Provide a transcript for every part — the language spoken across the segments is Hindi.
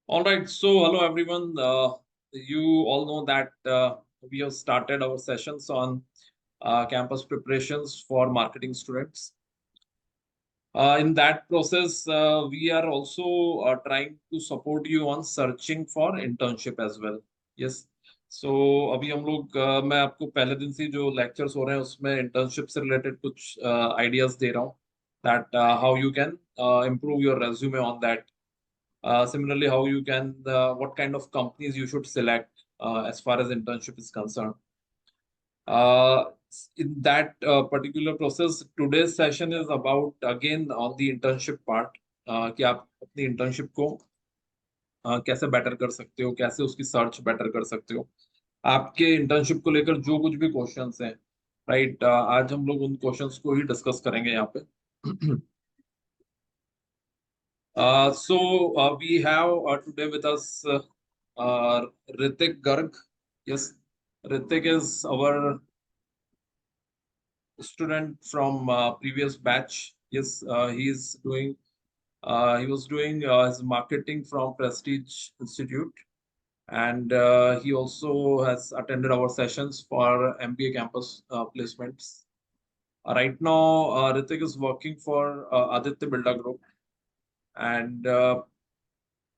All right. So, hello everyone. You all know that we have started our sessions on campus preparations for marketing students. In that process, we are also trying to support you on searching for internship as well. Yes. So अभी हम लोग मैं आपको पहले दिन से जो लेक्चर्स हो रहे हैं उसमें इंटर्नशिप से रिलेटेड कुछ आइडियाज दे रहा हूँ that how you can improve your resume on that. Similarly, how you can, what kind of companies you should select as far as internship is concerned. Uh, in that particular process, today's session is about again on the internship part. कि आप अपनी internship को कैसे बेटर कर सकते हो, कैसे उसकी सर्च बेटर कर सकते हो, आपके इंटर्नशिप को लेकर जो कुछ भी क्वेश्चंस हैं, राइट, आज हम लोग उन क्वेश्चंस को ही डिस्कस करेंगे यहाँ पे. So we have today with us Ritik Garg. Yes, Ritik is our student from previous batch. Yes, he was doing his marketing from Prestige Institute, and he also has attended our sessions for MBA campus placements. Right now, Ritik is working for Aditya Birla Group, and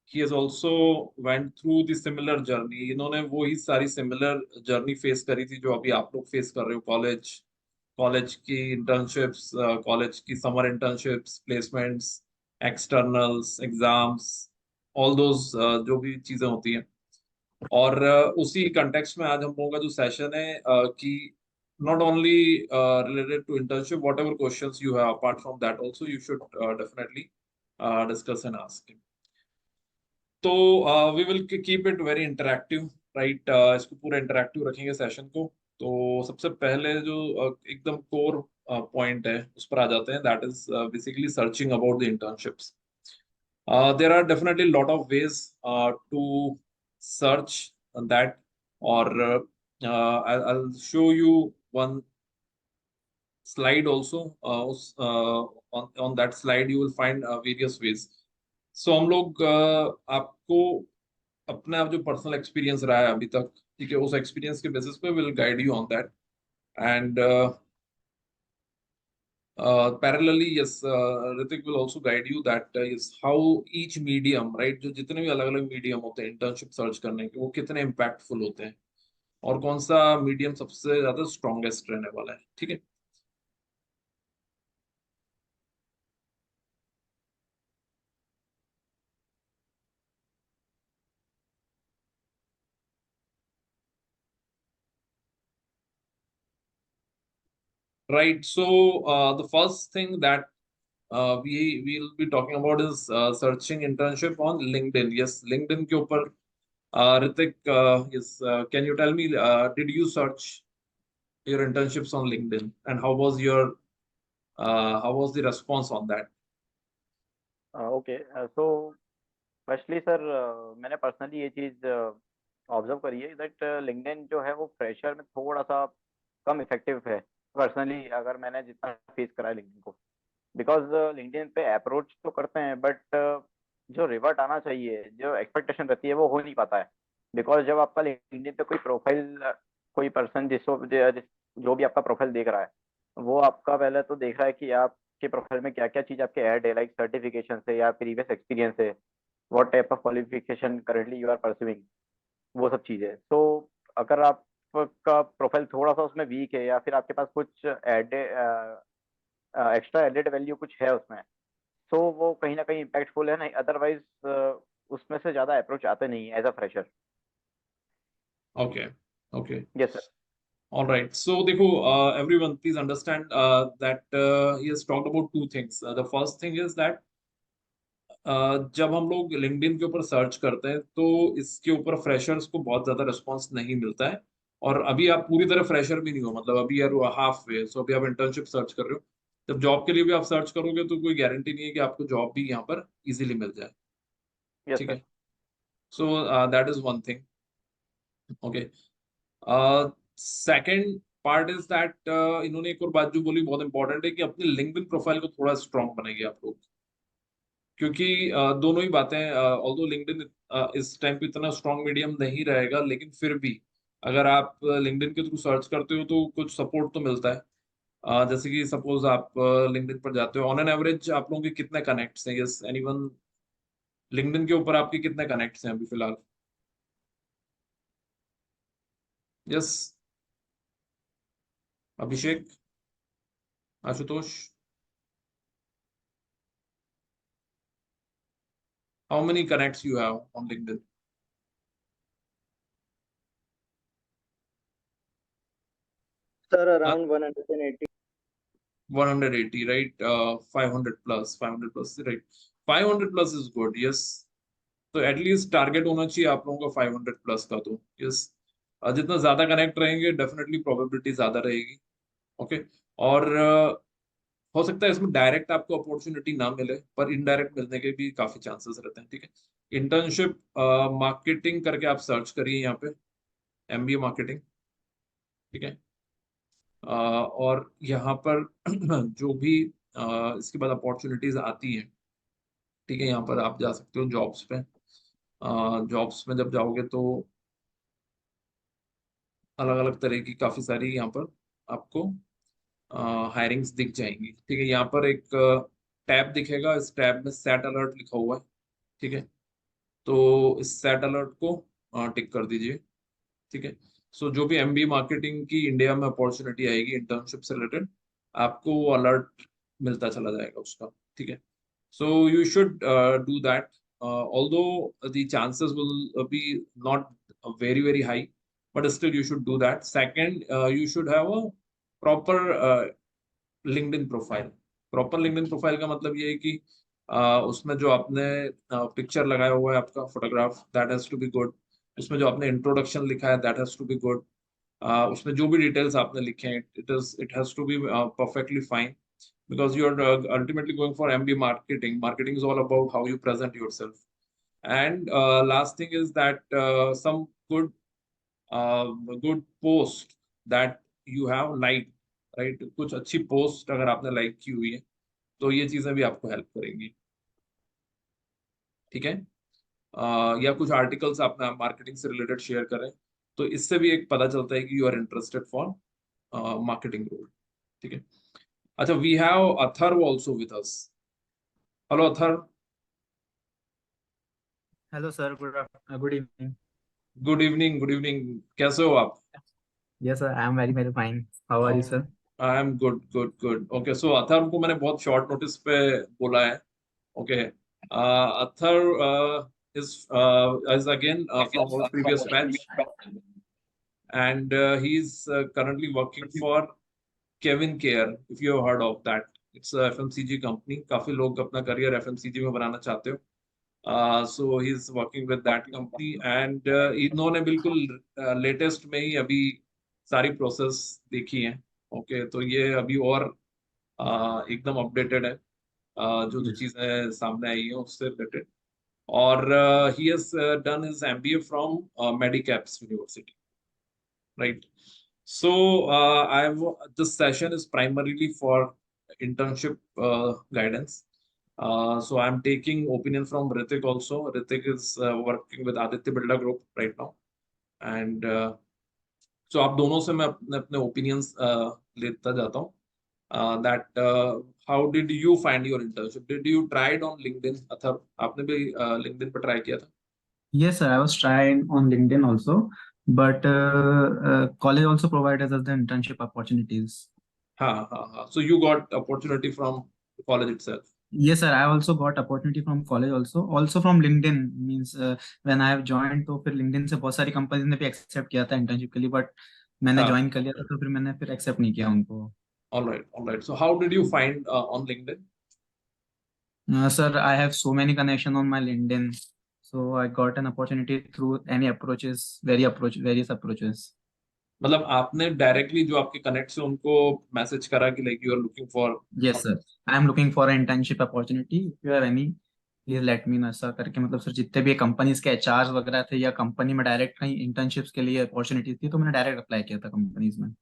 he has also went through the similar journey. इन्होंने वो ही सारी similar journey face करी थी जो अभी आप लोग face कर रहे हो. कॉलेज की internships, कॉलेज की summer internships, placements, externals, exams, all those जो भी चीजें होती हैं. और उसी context में आज हम लोगों का जो session है कि not only related to internship, whatever questions you have apart from that also you should definitely discuss and ask him. तो we will keep it very interactive, right. इसको पूरा इंटरैक्टिव रखेंगे सेशन को. तो सबसे पहले जो एकदम कोर पॉइंट है उस पर आ जाते हैं, that is basically searching about the internships. There are definitely lot of ways to search that, और I'll show you one slide also. On that slide you will find various ways. So हम लोग आपको अपना जो पर्सनल एक्सपीरियंस रहा है अभी तक, ठीक है, उस एक्सपीरियंस के बेसिस पे will guide you on that. And parallelly yes, Hrithik will also guide you that is how each medium, right, जो जितने भी अलग अलग मीडियम होते हैं इंटर्नशिप सर्च करने के, वो कितने इम्पैक्टफुल होते हैं और कौन सा मीडियम सबसे ज्यादा स्ट्रॉन्गेस्ट रहने वाला है. ठीक है. Right. So the first thing that we will be talking about is searching internship on LinkedIn. Yes, LinkedIn के ऊपर Ritik, yes, can you tell me, did you search your internships on LinkedIn, and how was the response on that? Okay so firstly sir मैंने पर्सनली ये चीज़ ऑब्जर्व करी है दैट लिंक्डइन जो है वो फ्रेशर में थोड़ा सा कम इफेक्टिव है. पर्सनली अगर मैंने जितना फेस करा है लिंक्डइन को, बिकॉज लिंक्डइन पे अप्रोच तो करते हैं बट जो रिवर्ट आना चाहिए, जो एक्सपेक्टेशन रहती है वो हो नहीं पाता है. बिकॉज जब आपका लिंक्डइन पे कोई प्रोफाइल, कोई पर्सन जो भी आपका प्रोफाइल देख रहा है, वो आपका पहले तो देख रहा है कि आपके प्रोफाइल में क्या क्या चीज़ आपके ऐड है, लाइक सर्टिफिकेशन है या प्रीवियस एक्सपीरियंस है, what type of qualification currently you are pursuing, वो सब चीज़ें. तो अगर आपका प्रोफाइल थोड़ा सा उसमें वीक है या फिर आपके पास कुछ एड एक्स्ट्रा एडेड वैल्यू कुछ है उसमें, तो वो कहीं ना कहीं इम्पैक्टफुल है. नहीं अदरवाइज उसमें से ज़्यादा अप्रोच आते नहीं है as a fresher. Okay, okay. Yes sir. All right. So, देखो, everyone, please understand that he has talked about two things. The first thing is that जब हम लोग लिंक्डइन के ऊपर सर्च करते हैं तो इसके ऊपर फ्रेशर्स को बहुत ज्यादा रिस्पांस नहीं मिलता है. और अभी आप पूरी तरह फ्रेशर भी नहीं हो, मतलब अभी यार हाफ वे. सो अभी आप इंटर्नशिप सर्च कर रहे हो, जब जॉब के लिए भी आप सर्च करोगे तो कोई गारंटी नहीं है कि आपको जॉब भी यहाँ पर इजीली मिल जाए. यस ठीक सर. है. So that is one thing. Okay. Second part is that इन्होंने एक और बात जो बोली बहुत इंपॉर्टेंट है कि अपनी लिंक्डइन प्रोफाइल को थोड़ा स्ट्रांग बनाइए आप लोग. क्योंकि दोनों ही बातें, ऑल्दो लिंक्डइन इस टाइम पे इतना स्ट्रॉन्ग मीडियम नहीं रहेगा, लेकिन फिर भी अगर आप लिंक्डइन के थ्रू सर्च करते हो तो कुछ सपोर्ट तो मिलता है। जैसे कि सपोज आप लिंक्डइन पर जाते हो, ऑन एन एवरेज आप लोगों के कितने कनेक्ट्स हैं? यस एनीवन, लिंक्डइन के ऊपर आपके कितने कनेक्ट्स हैं अभी फिलहाल? Yes, Abhishek, Ashutosh, how many connects you have on LinkedIn? Sir, around 180. 180, right? 500 plus, 500 plus, right? 500 plus is good, yes. तो एटलीस्ट टारगेट होना चाहिए आप लोगों का 500 प्लस का, तो यस। जितना ज्यादा कनेक्ट रहेंगे डेफिनेटली प्रोबेबिलिटी ज्यादा रहेगी। ओके। और हो सकता है इसमें डायरेक्ट आपको अपॉर्चुनिटी ना मिले, पर इनडायरेक्ट मिलने के भी काफी चांसेस रहते हैं, ठीक है। इंटर्नशिप मार्केटिंग करके आप सर्च करिए यहाँ पे, एमबीए मार्केटिंग, ठीक है। और यहाँ पर जो भी इसके बाद अपॉर्चुनिटीज आती हैं, ठीक है, यहाँ पर आप जा सकते हो जॉब्स पे। जॉब्स में जब जाओगे तो अलग अलग तरह की काफी सारी यहाँ पर आपको हायरिंग्स दिख जाएंगी, ठीक है। यहाँ पर एक टैब दिखेगा, इस टैब में सेट अलर्ट लिखा हुआ है, ठीक है। तो इस सेट अलर्ट को टिक कर दीजिए, ठीक है। सो जो भी एमबीए मार्केटिंग की इंडिया में अपॉर्चुनिटी आएगी इंटर्नशिप से रिलेटेड, आपको वो अलर्ट मिलता चला जाएगा उसका, ठीक है। So you should do that, although the chances will be not very very high, but still you should do that. Second, you should have a proper LinkedIn profile. Proper LinkedIn profile का मतलब ये है कि उसमें जो आपने पिक्चर लगाया हुआ है, आपका photograph, that has to be good. उसमें जो आपने इंट्रोडक्शन लिखा है, that has to be good. उसमें जो भी डिटेल्स आपने लिखे हैं, it has to be perfectly fine, because you are ultimately going for MBA marketing. Marketing is all about how you present yourself. And last thing is that some good good post that you have liked, right? कुछ अच्छी पोस्ट अगर आपने लाइक की हुई है तो ये चीजें भी आपको हेल्प करेंगी, ठीक है। या कुछ आर्टिकल्स आपने मार्केटिंग से रिलेटेड शेयर करें, तो इससे भी एक पता चलता है कि you are interested for marketing role, ठीक है। अच्छा, we have Atharv also with us. Hello Atharv. Hello sir, good evening. Good evening, good evening. कैसे हो आप? Yes sir, I am very very fine. How are you sir? I am good good good. Okay, so Atharv को मैंने बहुत शॉर्ट नोटिस पे बोला है। Okay, Atharv is again from our previous batch, and he's currently working for Kevin Care, if you have heard of that. It's a FMCG company. काफी लोग अपना करियर FMCG में बनाना चाहते हो, so he's working with that company, and इन्होंने बिल्कुल लेटेस्ट में ही अभी सारी प्रोसेस देखी है। ओके, तो ये अभी और एकदम अपडेटेड है, जो जो चीजें सामने आई है उससे रिलेटेड। और he has done his MBA from Medicaps University, right? So this session is primarily for internship guidance. So I'm taking opinion from Ritik also. Ritik is working with Aditya Birla Group right now, and so आप दोनों से मैं अपने अपने opinions लेता जाता हूँ। That how did you find your internship? Did you try it on LinkedIn? Atharva, आपने भी LinkedIn पर ट्राई किया था? Yes sir, I was trying on LinkedIn also, but college also provided us the internship opportunities. हाँ हाँ हाँ, so you got opportunity from college itself? Yes sir, I also got opportunity from college also from LinkedIn, means when I have joined तो फिर LinkedIn से बहुत सारी कंपनीज ने भी एक्सेप्ट किया था इंटर्नशिप के लिए, बट मैंने हाँ, ज्वाइन कर लिया था तो फिर मैंने फिर एक्सेप्ट नहीं किया उनको। all right, all right. So how did you find on LinkedIn? Sir, I have so many connection on my LinkedIn, so I got an opportunity through any approaches, various approaches. मतलब आपने डायरेक्टली जो आपके कनेक्ट से उनको मैसेज करा कि like you are looking for? Yes sir, I am looking for an internship opportunity. If you have any, please let me know, ऐसा करके मतलब सर जितने भी कंपनीज के एचआर वगैरह थे या कंपनी में डायरेक्ट कहीं इंटर्नशिप्स के लिए अपॉर्चुनिटी थी तो मैंने डायरेक्ट अप्लाई किया था कंपनीज में।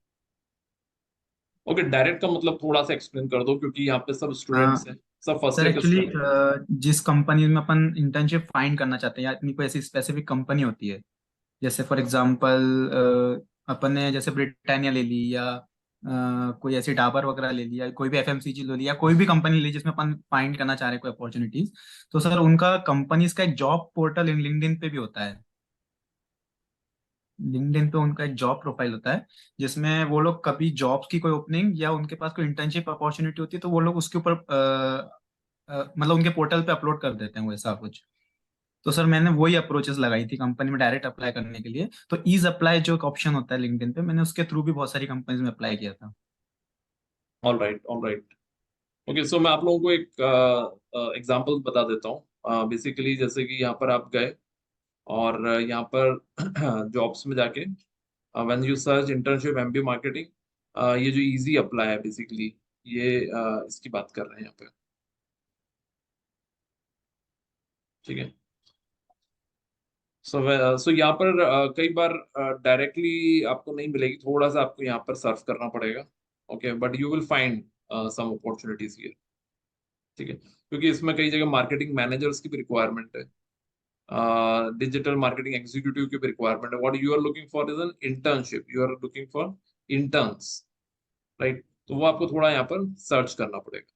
ओके, डायरेक्ट का मतलब थोड़ा सा एक्सप्लेन कर दो, क्योंकि यहाँ पे सब स्टूडेंट्स हैं। सब फर्स्ट सर ईयर के एक्चुअली स्टूडेंट। जिस कंपनी में अपन इंटर्नशिप फाइंड करना चाहते हैं या अपनी कोई ऐसी स्पेसिफिक कंपनी होती है, जैसे फॉर एग्जांपल अपन ने जैसे ब्रिटानिया ले ली, या कोई ऐसी डाबर वगैरह ले लिया, कोई भी एफएमसीजी ले लिया, कोई भी कंपनी ले ली जिसमें अपन फाइंड करना चाह रहे हैं कोई अपॉर्चुनिटीज, तो सर उनका कंपनीज का एक जॉब पोर्टल इन लिंक्डइन पे भी होता है। लिंक्डइन पे उनका एक जॉब प्रोफाइल होता है जिसमें वो लोग कभी जॉब्स की कोई ओपनिंग या उनके पास कोई इंटर्नशिप अपॉर्चुनिटी होती है तो वो लोग उसके ऊपर मतलब उनके पोर्टल पे अपलोड कर देते हैं वो ऐसा कुछ। तो सर मैंने वही अप्रोचेस लगाई थी कंपनी में डायरेक्ट अप्लाई करने के लिए। तो ईज अप्लाई जो एक ऑप्शन होता है लिंक्डइन पे, मैंने उसके थ्रू भी बहुत सारी कंपनीज में अप्लाई किया था। All right, all right. Okay, so मैं आप लोगों को एक एग्जांपल बता देता हूँ। बेसिकली जैसे कि यहाँ पर आप गए और यहाँ पर जॉब्स में जाके when you search internship MBA marketing, ये जो इजी अप्लाई है बेसिकली, ये इसकी बात कर रहे हैं यहाँ पे। ठीक है। सो यहाँ पर कई बार डायरेक्टली आपको नहीं मिलेगी, थोड़ा सा आपको यहाँ पर सर्फ करना पड़ेगा। Okay, but you will find some opportunities here. ठीक है, क्योंकि इसमें कई जगह मार्केटिंग मैनेजर्स की भी रिक्वायरमेंट है, डिजिटल मार्केटिंग एग्जीक्यूटिव की भी रिक्वायरमेंट है। What you are looking for is an internship, you are looking for interns, right? तो वो आपको थोड़ा यहाँ पर सर्च करना पड़ेगा।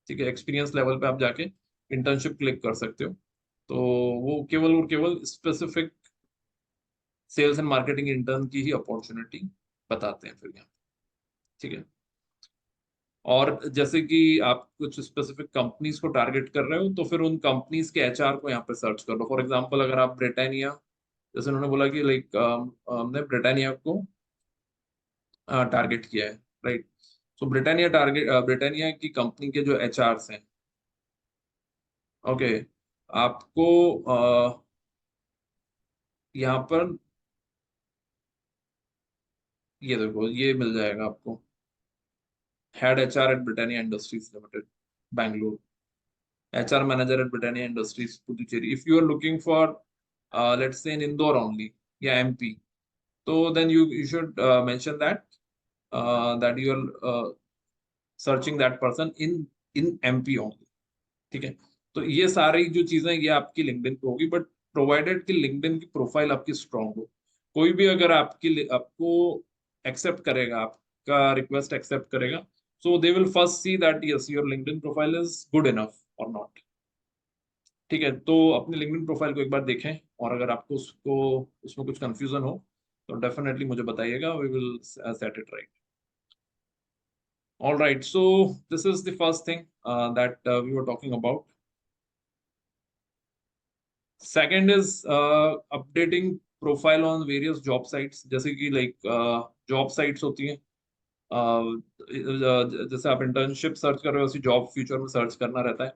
ठीक है, एक्सपीरियंस लेवल पे आप जाके इंटर्नशिप क्लिक कर सकते हो। तो वो केवल और केवल specific sales and marketing intern की ही अपॉर्चुनिटी बताते हैं फिर यहाँ। ठीक है, और जैसे कि आप कुछ स्पेसिफिक कंपनीज को टारगेट कर रहे हो तो फिर उन कंपनीज के एचआर को यहाँ पे सर्च कर लो। फॉर एग्जांपल अगर आप ब्रिटानिया, जैसे उन्होंने बोला कि लाइक हमने ब्रिटानिया को टारगेट किया है, राइट? सो ब्रिटानिया की कंपनी के जो एचआरस हैं, ओके, आपको यहाँ पर ये देखो, ये मिल जाएगा आपको, head HR at Britannia industries limited, Bangalore, HR manager at Britannia Industries, Puducherry. If you are looking for, let's say in Indore only, yeah, MP, so then you should mention that that you are searching that person in MP only. ठीक है, तो ये सारी जो चीजें ये आपकी लिंक्डइन पे होगी, बट प्रोवाइडेड कि लिंक्डइन की प्रोफाइल आपकी स्ट्रांग हो। कोई भी अगर आपको एक्सेप्ट करेगा, आपका रिक्वेस्ट एक्सेप्ट करेगा, so they will first see that yes your LinkedIn profile is good enough और नॉट। ठीक है, तो अपने लिंक्डइन प्रोफाइल को एक बार देखें, और अगर आपको उसमें कुछ कंफ्यूजन हो तो डेफिनेटली मुझे बताइएगा, we will set it right. All right, so this is the first thing that we were talking about. Second is updating profile on various job sites, जैसे कि लाइक जॉब साइट्स होती हैं, जैसे आप इंटर्नशिप सर्च कर रहे हो, उसी जॉब फ्यूचर में सर्च करना रहता है,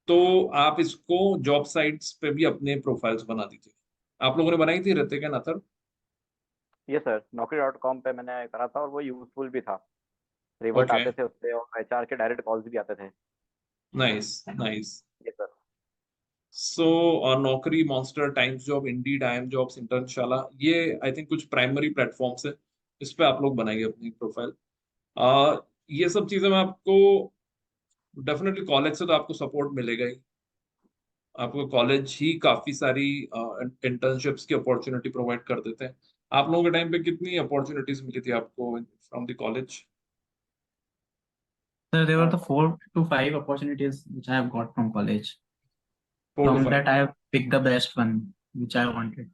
तो आप इसको जॉब साइट्स पे भी अपने प्रोफाइल्स बना दीजिए। आप लोगों ने बनाई थी ऋतिक एंड अथर? ये सर naukri.com पे मैंने करा था और वो यूजफुल भी था। रिवर्ट ओके, आते थे उससे और HR के डायरेक्ट कॉल्स भी आते थे। Nice nice. ये सर। सो नौकरी, monster, times job, Indeed, I am jobs, Internshala, ये आई थिंक कुछ प्राइमरी प्लेटफॉर्म्स है, इस पे आप लोग बनाइए अपनी प्रोफाइल। ये सब चीजें मैं आपको डेफिनेटली कॉलेज से तो आपको सपोर्ट मिलेगा ही, आपको कॉलेज ही काफी सारी इंटर्नशिप्स की अपॉर्चुनिटी प्रोवाइड कर देते हैं। आप लोगों के टाइम पे कितनी अपॉर्चुनिटीज मिली थी आपको from the college? Sir, there were the 4 to 5 opportunities which I have got from college. 4 to From 5? that, I have picked the best one which I wanted.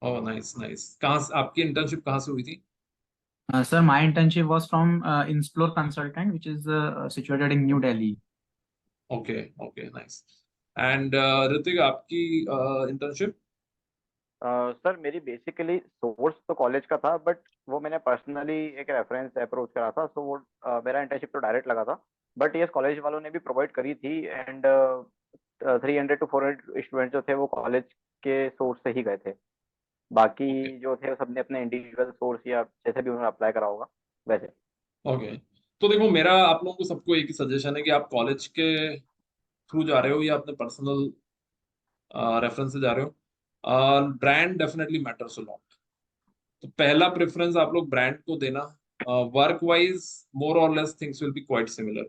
Oh nice nice. कहाँ आपकी इंटर्नशिप कहाँ से हुई थी? Sir, my internship was from Insplore Consultant, which is situated in New Delhi. Okay okay, nice. And Hrithik, आपकी इंटर्नशिप? सर मेरी बेसिकली सोर्स तो कॉलेज का था, बट वो मैंने पर्सनली एक रेफरेंस अप्रोच करा था, सो वो मेरा इंटर्नशिप तो डायरेक्ट लगा था। बट ये कॉलेज वालों ने भी प्रोवाइड करी थी, एंड 300 to 400 स्टूडेंट जो थे वो कॉलेज के सोर्स से ही गए थे। बाकी ओके जो थे सबने अपने इंडिविजुअल सोर्स या जैसे भी उन्होंने अप्लाई करा होगा वैसे। ओके, तो देखो, मेरा आप लोगों को सबको एक ही सजेशन है कि आप कॉलेज के थ्रू जा रहे हो या अपने पर्सनल रेफरेंस से जा रहे हो, brand definitely matters a lot. तो पहला प्रेफरेंस आप लोग ब्रांड को देना। वर्क वाइज मोर और less things will be quite similar.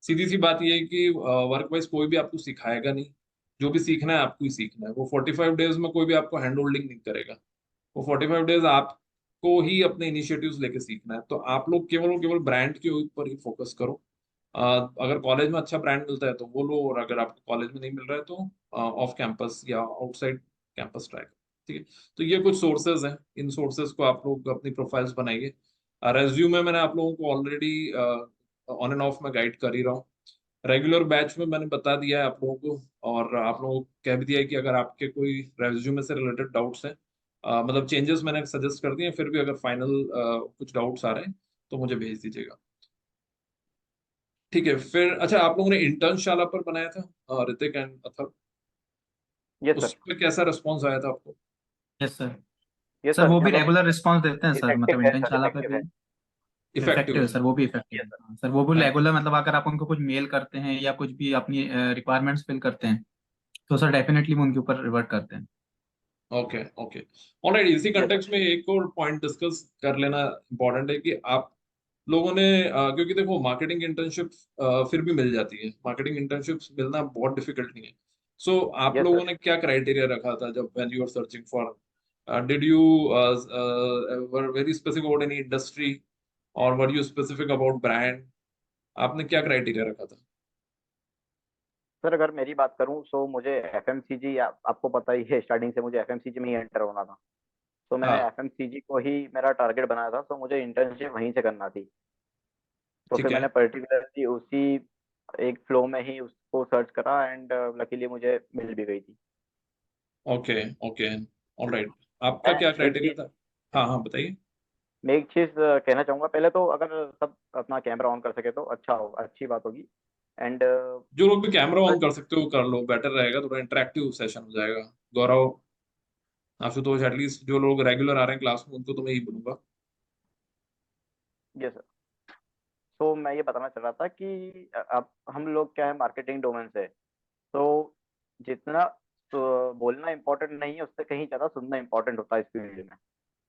सीधी सी बात ये है कि वर्क वाइज कोई भी आपको सिखाएगा नहीं, जो भी सीखना है आपको ही सीखना है। वो 45 डेज में कोई भी आपको हैंड होल्डिंग नहीं करेगा, वो 45 डेज आपको ही अपने इनिशिएटिव्स लेके सीखना है। तो आप लोग केवल और केवल ब्रांड के ऊपर ही फोकस करो। अगर कॉलेज में अच्छा ब्रांड मिलता है तो वो लो, और अगर आपको कॉलेज में नहीं मिल रहा है तो ऑफ कैंपस या आउटसाइड कैंपस ट्राई करो। ठीक है, तो ये कुछ सोर्सेज हैं, इन सोर्सेज को आप लोग अपनी प्रोफाइल्स बनाइए। रेज्यूमे मैंने आप लोगों को ऑलरेडी ऑन एंड ऑफ में गाइड कर ही रहा हूँ। रेगुलर बैच में मैंने बता दिया है आप लोगों को, और आप लोगों को कह भी दिया है कि अगर आपके कोई रेज्यूमे से रिलेटेड डाउट्स हैं, मतलब चेंजेस मैंने सजेस्ट कर दिए हैं, फिर भी अगर फाइनल कुछ डाउट्स आ रहे हैं तो मुझे भेज दीजिएगा। ठीक है, फिर अच्छा, आप लोगों ने इंटर्नशाला पर बनाया था ऋतिक एंड अथर, यस उस सर, पर कैसा रिस्पॉन्स आया था आपको? Yes sir. Yes sir sir, वो भी मतलब रेगुलर रिस्पांस देते हैं सर, इफेक्टिव मतलब है सर, इंटर्नशाला पे इफेक्टिव भी है। इफेक्टिव इफेक्टिव है? है सर, वो भी इफेक्टिव यस है। सर। हाँ, सर वो भी नाइस। रेगुलर, मतलब अगर आप उनको कुछ मेल करते हैं या कुछ भी अपनी रिक्वायरमेंट्स फिल करते हैं तो सर डेफिनेटली वो उनके ऊपर रिवर्ट करते हैं। Okay okay, alright. इसी यस सर। कंटेक्स्ट में एक और पॉइंट डिस्कस कर लेना इम्पोर्टेंट है कि आप लोगों ने क्योंकि देखो मार्केटिंग इंटर्नशिप फिर भी मिल जाती है, मार्केटिंग इंटर्नशिप्स मिलना बहुत डिफिकल्ट नहीं है। सो आप यस लोगों सर। ने क्या क्राइटेरिया रखा था जब when you are searching for, did you were very specific about any industry, और were you specific about brand? आपने क्या क्राइटेरिया रखा था? सर अगर मेरी बात करूं तो मुझे एफएमसीजी, आपको पता ही है स्टार्टिंग से मुझे एफएमसीजी में ही एंटर होना था। तो मैंने हाँ, एफएमसीजी को ही मेरा टारगेट बनाया था, तो मुझे इंटर्नशिप वहीं से करना थी। तो फिर ठीक है। मैंने पर्टिकुलरली उसी एक फ्लो में ही उसको सर्च करा, एंड लकीली मुझे मिल भी गई थी। Okay okay, alright. आपका मैं क्या एक क्राइटेरिया चीज था? हाँ हाँ, बताइए। मैं एक चीज कहना चाहूंगा। पहले तो अगर सब अपना कैमरा ऑन कर सके तो अच्छा हो, अच्छी बात होगी। एंड जो लोग भी कैमरा ऑन कर सकते हो कर लो, बेटर रहेगा, थोड़ा इंटरेक्टिव सेशन हो जाएगा। गौरव, आशुतोष, एटलीस्ट जो लोग रेगुलर आ रहे हैं क्लास में उनको तो मैं यही बोलूंगा। ये सर, तो मैं ये बताना चाह रहा था कि अब हम लोग क्या है, मार्केटिंग डोमेन से, तो जितना तो बोलना इम्पोर्टेंट नहीं है, उससे कहीं ज़्यादा सुनना इम्पोर्टेंट होता है इस फील्ड में।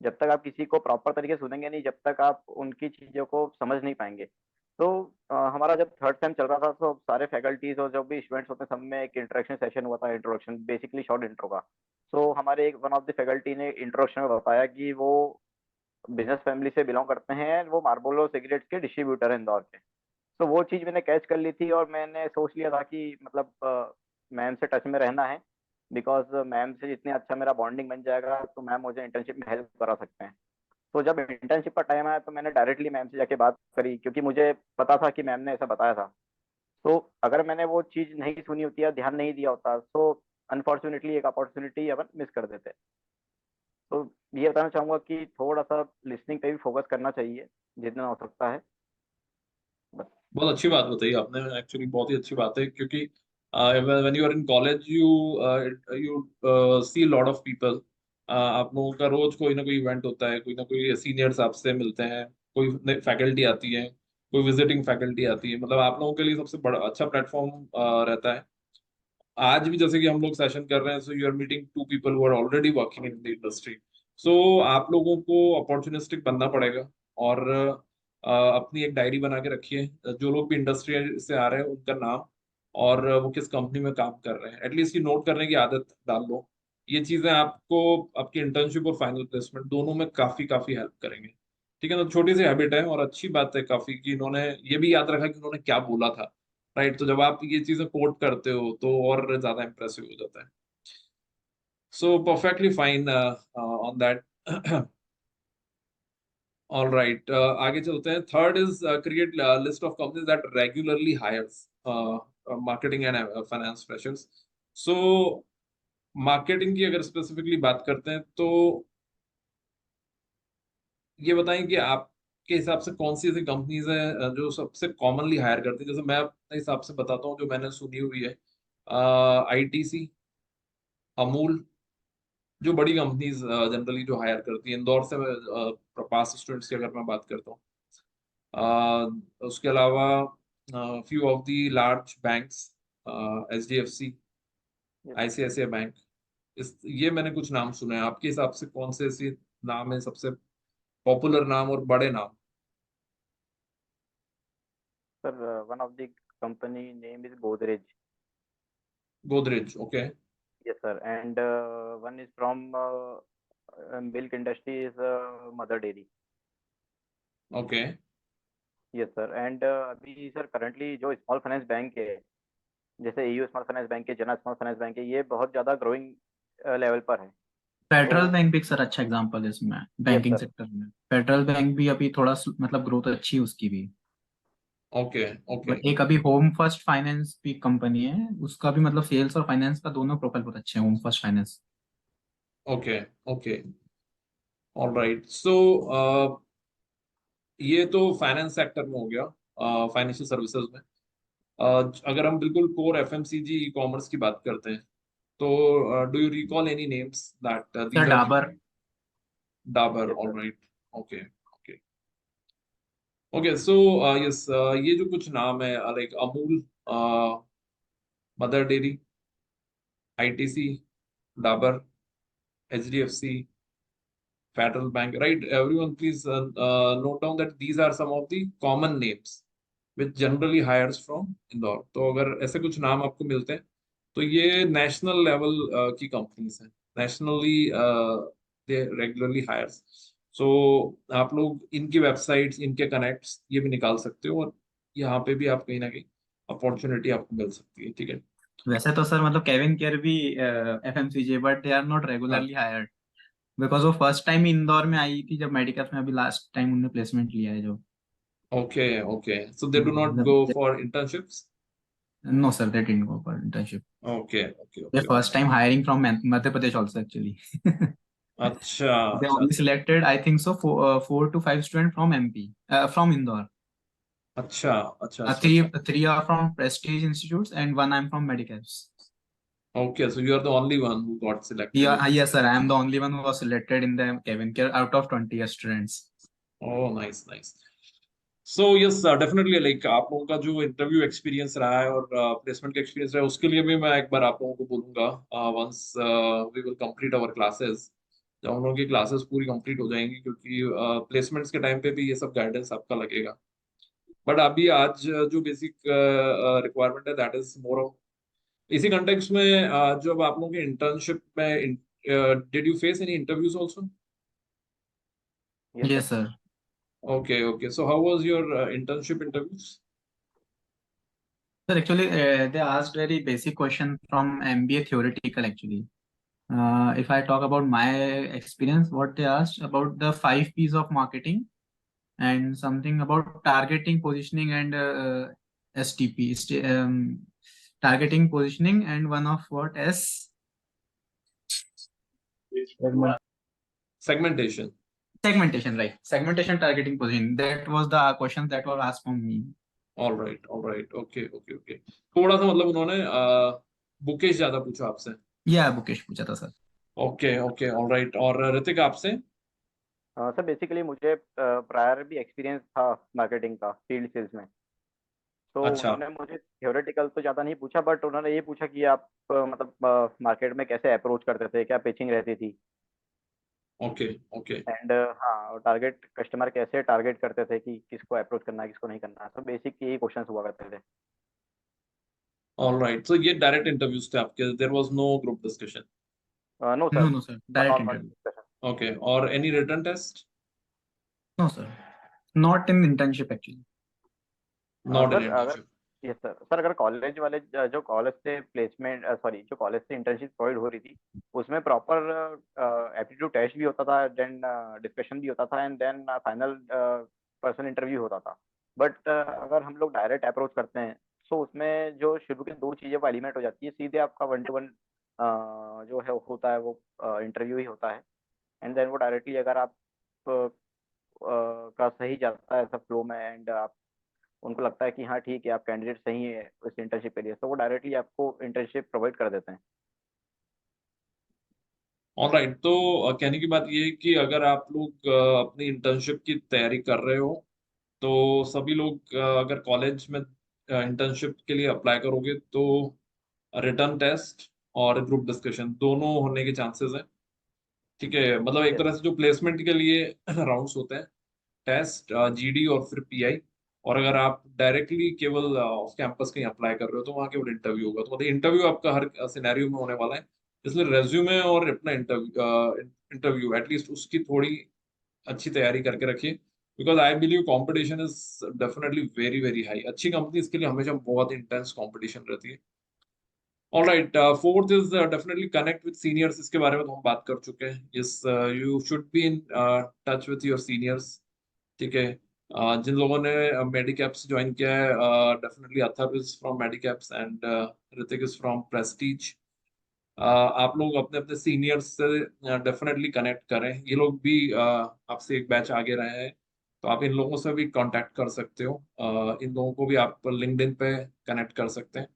जब तक आप किसी को प्रॉपर तरीके से सुनेंगे नहीं, जब तक आप उनकी चीज़ों को समझ नहीं पाएंगे। तो हमारा जब थर्ड सेम चल रहा था तो सारे फैकल्टीज और जो भी स्टूडेंट्स होते हैं, सब में एक इंटरेक्शन सेशन हुआ था, इंट्रोडक्शन, बेसिकली शॉर्ट इंट्रो का। तो हमारे एक वन ऑफ द फैकल्टी ने इंट्रोडक्शन में बताया कि वो बिजनेस फैमिली से बिलोंग करते हैं, वो मार्लबोरो सिगरेट्स के डिस्ट्रीब्यूटर हैं इंदौर के। तो वो चीज़ मैंने कैच कर ली थी, और मैंने सोच लिया था कि मतलब मैम से टच में रहना है, बिकॉज मैम से जितने अच्छा मेरा बॉन्डिंग बन जाएगा तो मैम मुझे इंटर्नशिप में हेल्प करा सकते हैं। तो जब इंटर्नशिप का टाइम आया तो मैंने डायरेक्टली मैम से जाके बात करी, क्योंकि मुझे पता था कि मैम ने ऐसा बताया था। तो अगर मैंने वो चीज़ नहीं सुनी होती या ध्यान नहीं दिया होता तो अनफॉर्चुनेटली एक अपॉर्चुनिटी अपन मिस कर देते। तो ये बताना चाहूँगा कि थोड़ा सा लिसनिंग पे भी फोकस करना चाहिए जितना हो सकता है, बस। बहुत अच्छी बात बताई आपने, एक्चुअली बहुत ही अच्छी बात है, क्योंकि when you are in college you you see lot of people. आप लोगों का रोज कोई ना कोई इवेंट होता है, कोई ना कोई सीनियर्स आपसे मिलते हैं, कोई फैकल्टी आती है, कोई विजिटिंग फैकल्टी आती है, मतलब आप लोगों के लिए सबसे बड़ा अच्छा प्लेटफॉर्म रहता है। आज भी जैसे कि हम लोग सेशन कर रहे हैं, so you are meeting to people who are already working in the industry. सो आप लोगों को अपॉर्चुनिस्टिक बनना पड़ेगा, और अपनी एक डायरी बना के रखिए, जो लोग भी इंडस्ट्री से आ रहे हैं उनका नाम, और वो किस कंपनी में काम कर रहे हैं, एटलीस्ट ये नोट करने की आदत डाल लो। ये चीजें आपको आपकी इंटर्नशिप और फाइनल प्लेसमेंट दोनों में काफी काफी हेल्प करेंगे। ठीक है ना? छोटी सी हैबिट है और अच्छी बात है काफी कि इन्होंने ये भी याद रखा कि उन्होंने क्या बोला था। राइट, तो जब आप ये चीजें कोट करते हो तो और ज्यादा इंप्रेसिव हो जाता है। So perfectly fine on that. All right, आगे चलते हैं। Third is create list of companies that regularly hires marketing and finance freshers. So marketing की अगर स्पेसिफिकली बात करते हैं तो ये बताएं कि आपके हिसाब से कौन सी ऐसी कंपनीज हैं जो सबसे कॉमनली हायर करती है। जैसे मैं अपने हिसाब से बताता हूँ जो मैंने सुनी हुई है, आईटीसी, अमूल, जो बड़ी कंपनीज जनरली जो हायर करती है। इंदौर से पास स्टूडेंट्स की अगर मैं बात करता हूँ, उसके अलावा few of the large banks, HDFC, Yes, sir. ICICI bank, इस ये मैंने कुछ नाम सुने हैं। आपके हिसाब से कौन से ऐसे नाम है सबसे पॉपुलर नाम और बड़े नाम? Sir one of the company name is Godrej. Godrej, okay. Yes, sir. And one is from milk industry is Mother Dairy. Okay. Yes sir and अभी सर करंटली जो स्मॉल फाइनेंस बैंक है जैसे एयू स्मॉल फाइनेंस बैंक है जना स्मॉल फाइनेंस बैंक है ये बहुत ज़्यादा ग्रोइंग लेवल पर है फेडरल तो बैंक भी एक सर अच्छा एग्जांपल है इसमें यस बैंकिंग सर सेक्टर में। फेडरल बैंक भी अभी थोड़ा मतलब ग्रोथ अच्छी है उसकी भी। ओके ओके बट एक अभी होम फर्स्ट फाइनेंस भी कंपनी है, उसका भी मतलब सेल्स और फाइनेंस का दोनों प्रोफाइल बहुत अच्छे हैं, home first finance. Okay okay alright so ये तो फाइनेंस सेक्टर में हो गया, फाइनेंशियल सर्विसेज में। अगर हम बिल्कुल कोर एफएमसीजी ई कॉमर्स की बात करते हैं तो do you recall any names that sir these are Dabur. Dabur? Yes sir alright okay okay okay so yes ये जो कुछ नाम है like Amul, Mother Dairy, ITC, Dabur, HDFC, Federal Bank, right? Everyone, please note down that these are some of the common names which generally hires from Indore. तो अगर ऐसे कुछ नाम आपको मिलते हैं तो ये नेशनल लेवल की कंपनीज हैं, नेशनली दे रेगुलरली हायर्स। सो आप लोग इनकी वेबसाइट्स, इनके कनेक्ट्स ये भी निकाल सकते हो और यहाँ पे भी आप कहीं ना कहीं अपॉर्चुनिटी आपको मिल सकती है, ठीक है। वैसे तो सर मतलब केविन केयर भी FMCG, but they are not हाँ रेगुलरली हायर्ड बिकॉज वो फर्स्ट टाइम इंदौर में आई थी जब मेडिकल में, अभी लास्ट टाइम उन्होंने प्लेसमेंट लिया है जो। Okay okay so they do not go for internships? No sir, they didn't go for internship. Okay okay They okay first time hiring from Madhya Pradesh also actually. अच्छा They अच्छा only अच्छा selected, I think so, 4 to 5 students from MP, from Indore. अच्छा अच्छा अच्छा Three अच्छा three are from prestige institutes and one I'm from Medicals. okay so you are the only one who got selected Yeah, in this yes sir, case. I am the only one who was selected in the Kevin Care out of 20 students. Oh nice nice so yes definitely like आप लोगों का जो इंटरव्यू एक्सपीरियंस रहा है और प्लेसमेंट का एक्सपीरियंस रहा है उसके लिए भी मैं एक बार आप लोगों को बोलूंगा once we will complete our classes, जब हम लोगों की क्लासेस पूरी कंप्लीट हो जाएंगी क्योंकि प्लेसमेंट्स के टाइम पे भी ये सब गाइडेंस आपका लगेगा। बट अभी आज जो बेसिक रिक्वायरमेंट है दैट इज मोर ऑफ इसी कंटेक्स्ट में जब आप लोगों के इंटर्नशिप में did you face any interviews also? Yes Yes sir sir. Okay so how was your internship interviews? Sir, actually they asked very basic question from MBA theoretical actually. If I talk about my experience, what they asked about the 5 P's of marketing and something about targeting, positioning, and STP, targeting, positioning, and one of what S Segmentation. segmentation, right? Segmentation, targeting, positioning. That was the question that was asked from me. all right okay थोड़ा सा मतलब उन्होंने बुकेश ज्यादा पूछा आपसे? Yeah, बुकेश पूछा था सर। ओके ऑल राइट और ऋतिक आपसे? सर बेसिकली मुझे प्रायर भी एक्सपीरियंस था मार्केटिंग का फील्ड सेल्स में तो अच्छा उन्होंने मुझे थ्योरेटिकल तो ज़्यादा नहीं पूछा बट उन्होंने ये पूछा कि आप मतलब मार्केट में कैसे अप्रोच करते थे क्या पिचिंग रहती थी ओके एंड हाँ टारगेट कस्टमर कैसे टारगेट करते थे कि किसको अप्रोच करना है किसको नहीं करना है तो बेसिक यही क्वेश्चंस हुआ करते थे ऑल राइट सो ये डायरेक्ट इंटरव्यूज थे आपके, there was no group discussion? No No, सर no sir, one direct on one interview. Discussion okay और any written test? No sir, not in internship actually. Not in sir अगर इंटर्नशिप? यस सर सर अगर कॉलेज वाले जो कॉलेज से प्लेसमेंट सॉरी जो कॉलेज से इंटर्नशिप प्रोवाइड हो रही थी उसमें प्रॉपर एप्टीट्यूड टेस्ट भी होता था देन डिस्कशन भी होता था and then final personal interview होता था बट अगर हम लोग डायरेक्ट अप्रोच करते हैं सो उसमें जो शुरू के दो चीज़ें वो एलिमेंट हो जाती है सीधे आपका 1-to-1 जो है होता है वो इंटरव्यू ही होता है एंड देन वो डायरेक्टली अगर आप का सही जाता है सब फ्लो में एंड आप उनको लगता है कि हाँ ठीक है आप कैंडिडेट सही है इस इंटर्नशिप के लिए तो वो डायरेक्टली आपको इंटर्नशिप प्रोवाइड कर देते हैं ऑल राइट तो कहने की बात ये है कि अगर आप लोग अपनी इंटर्नशिप की तैयारी कर रहे हो तो सभी लोग अगर कॉलेज में इंटर्नशिप के लिए अप्लाई करोगे तो रिटर्न टेस्ट और ग्रुप डिस्कशन दोनों होने के चांसेस हैं, ठीक है। मतलब एक यस तरह से जो प्लेसमेंट के लिए राउंड्स होते हैं, टेस्ट, जीडी और फिर पीआई, और अगर आप डायरेक्टली केवल ऑफ कैंपस कहीं अप्लाई कर रहे हो तो वहाँ केवल इंटरव्यू होगा। तो मतलब इंटरव्यू आपका हर सिनेरियो में होने वाला है, इसलिए रेज्यूमे और अपना इंटरव्यू एटलीस्ट उसकी थोड़ी अच्छी तैयारी करके रखिए, because I believe competition is definitely very very high. अच्छी कंपनीज के लिए हमेशा बहुत इंटेंस कंपटीशन रहती है। Alright, fourth is definitely connect with seniors. इसके बारे में तो हम बात कर चुके हैं। Yes, you should be in touch with your seniors. ठीक है, जिन लोगों ने मेडिकैप्स ज्वाइन किया है, definitely Atharva is from Medicaps and Hrithik is from Prestige. आप लोग अपने अपने सीनियर्स से डेफिनेटली कनेक्ट करें। ये लोग भी आपसे एक बैच आगे रहे हैं, तो आप इन लोगों से भी कांटेक्ट कर सकते हो। इन लोगों को भी आप लिंक्डइन पे कनेक्ट कर सकते हैं।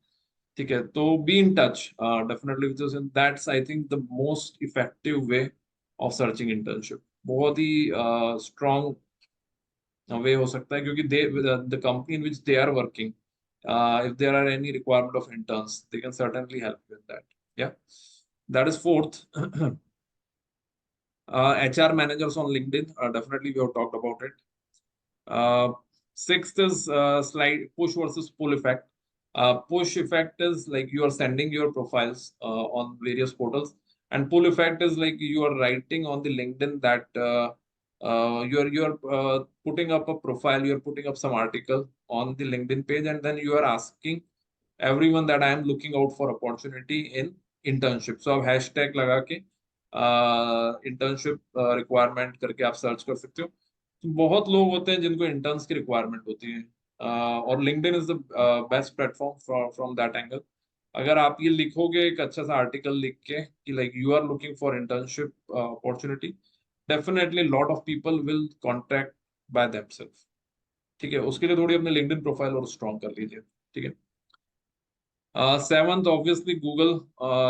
ठीक है, तो be in touch definitely with this, and that's I think the most effective way of searching internship. बहुत ही स्ट्रॉन्ग वे हो सकता है, क्योंकि they the company in which they are working, if there are any requirement of interns, they can certainly help with that. Yeah, that is fourth. HR managers on LinkedIn, definitely we have talked about it. Sixth is slide push versus pull effect. Push effect is like you are sending your profiles on various portals, and pull effect is like you are writing on the LinkedIn that you're putting up a profile, you're putting up some article on the LinkedIn page, and then you are asking everyone that I am looking out for opportunity in internship. So आप हैशटैग लगा के इंटर्नशिप रिक्वायरमेंट करके आप सर्च कर सकते हो। तो बहुत लोग होते हैं जिनको इंटर्न्स की रिक्वायरमेंट होती है, और LinkedIn is the best platform from that angle. अगर आप ये लिखोगे एक अच्छा सा आर्टिकल लिख के कि like you are looking for internship opportunity, definitely lot of people will contact by themselves. ठीक है, उसके लिए थोड़ी अपने लिंक्डइन प्रोफाइल और स्ट्रॉन्ग कर लीजिए। ठीक है, seventh obviously Google,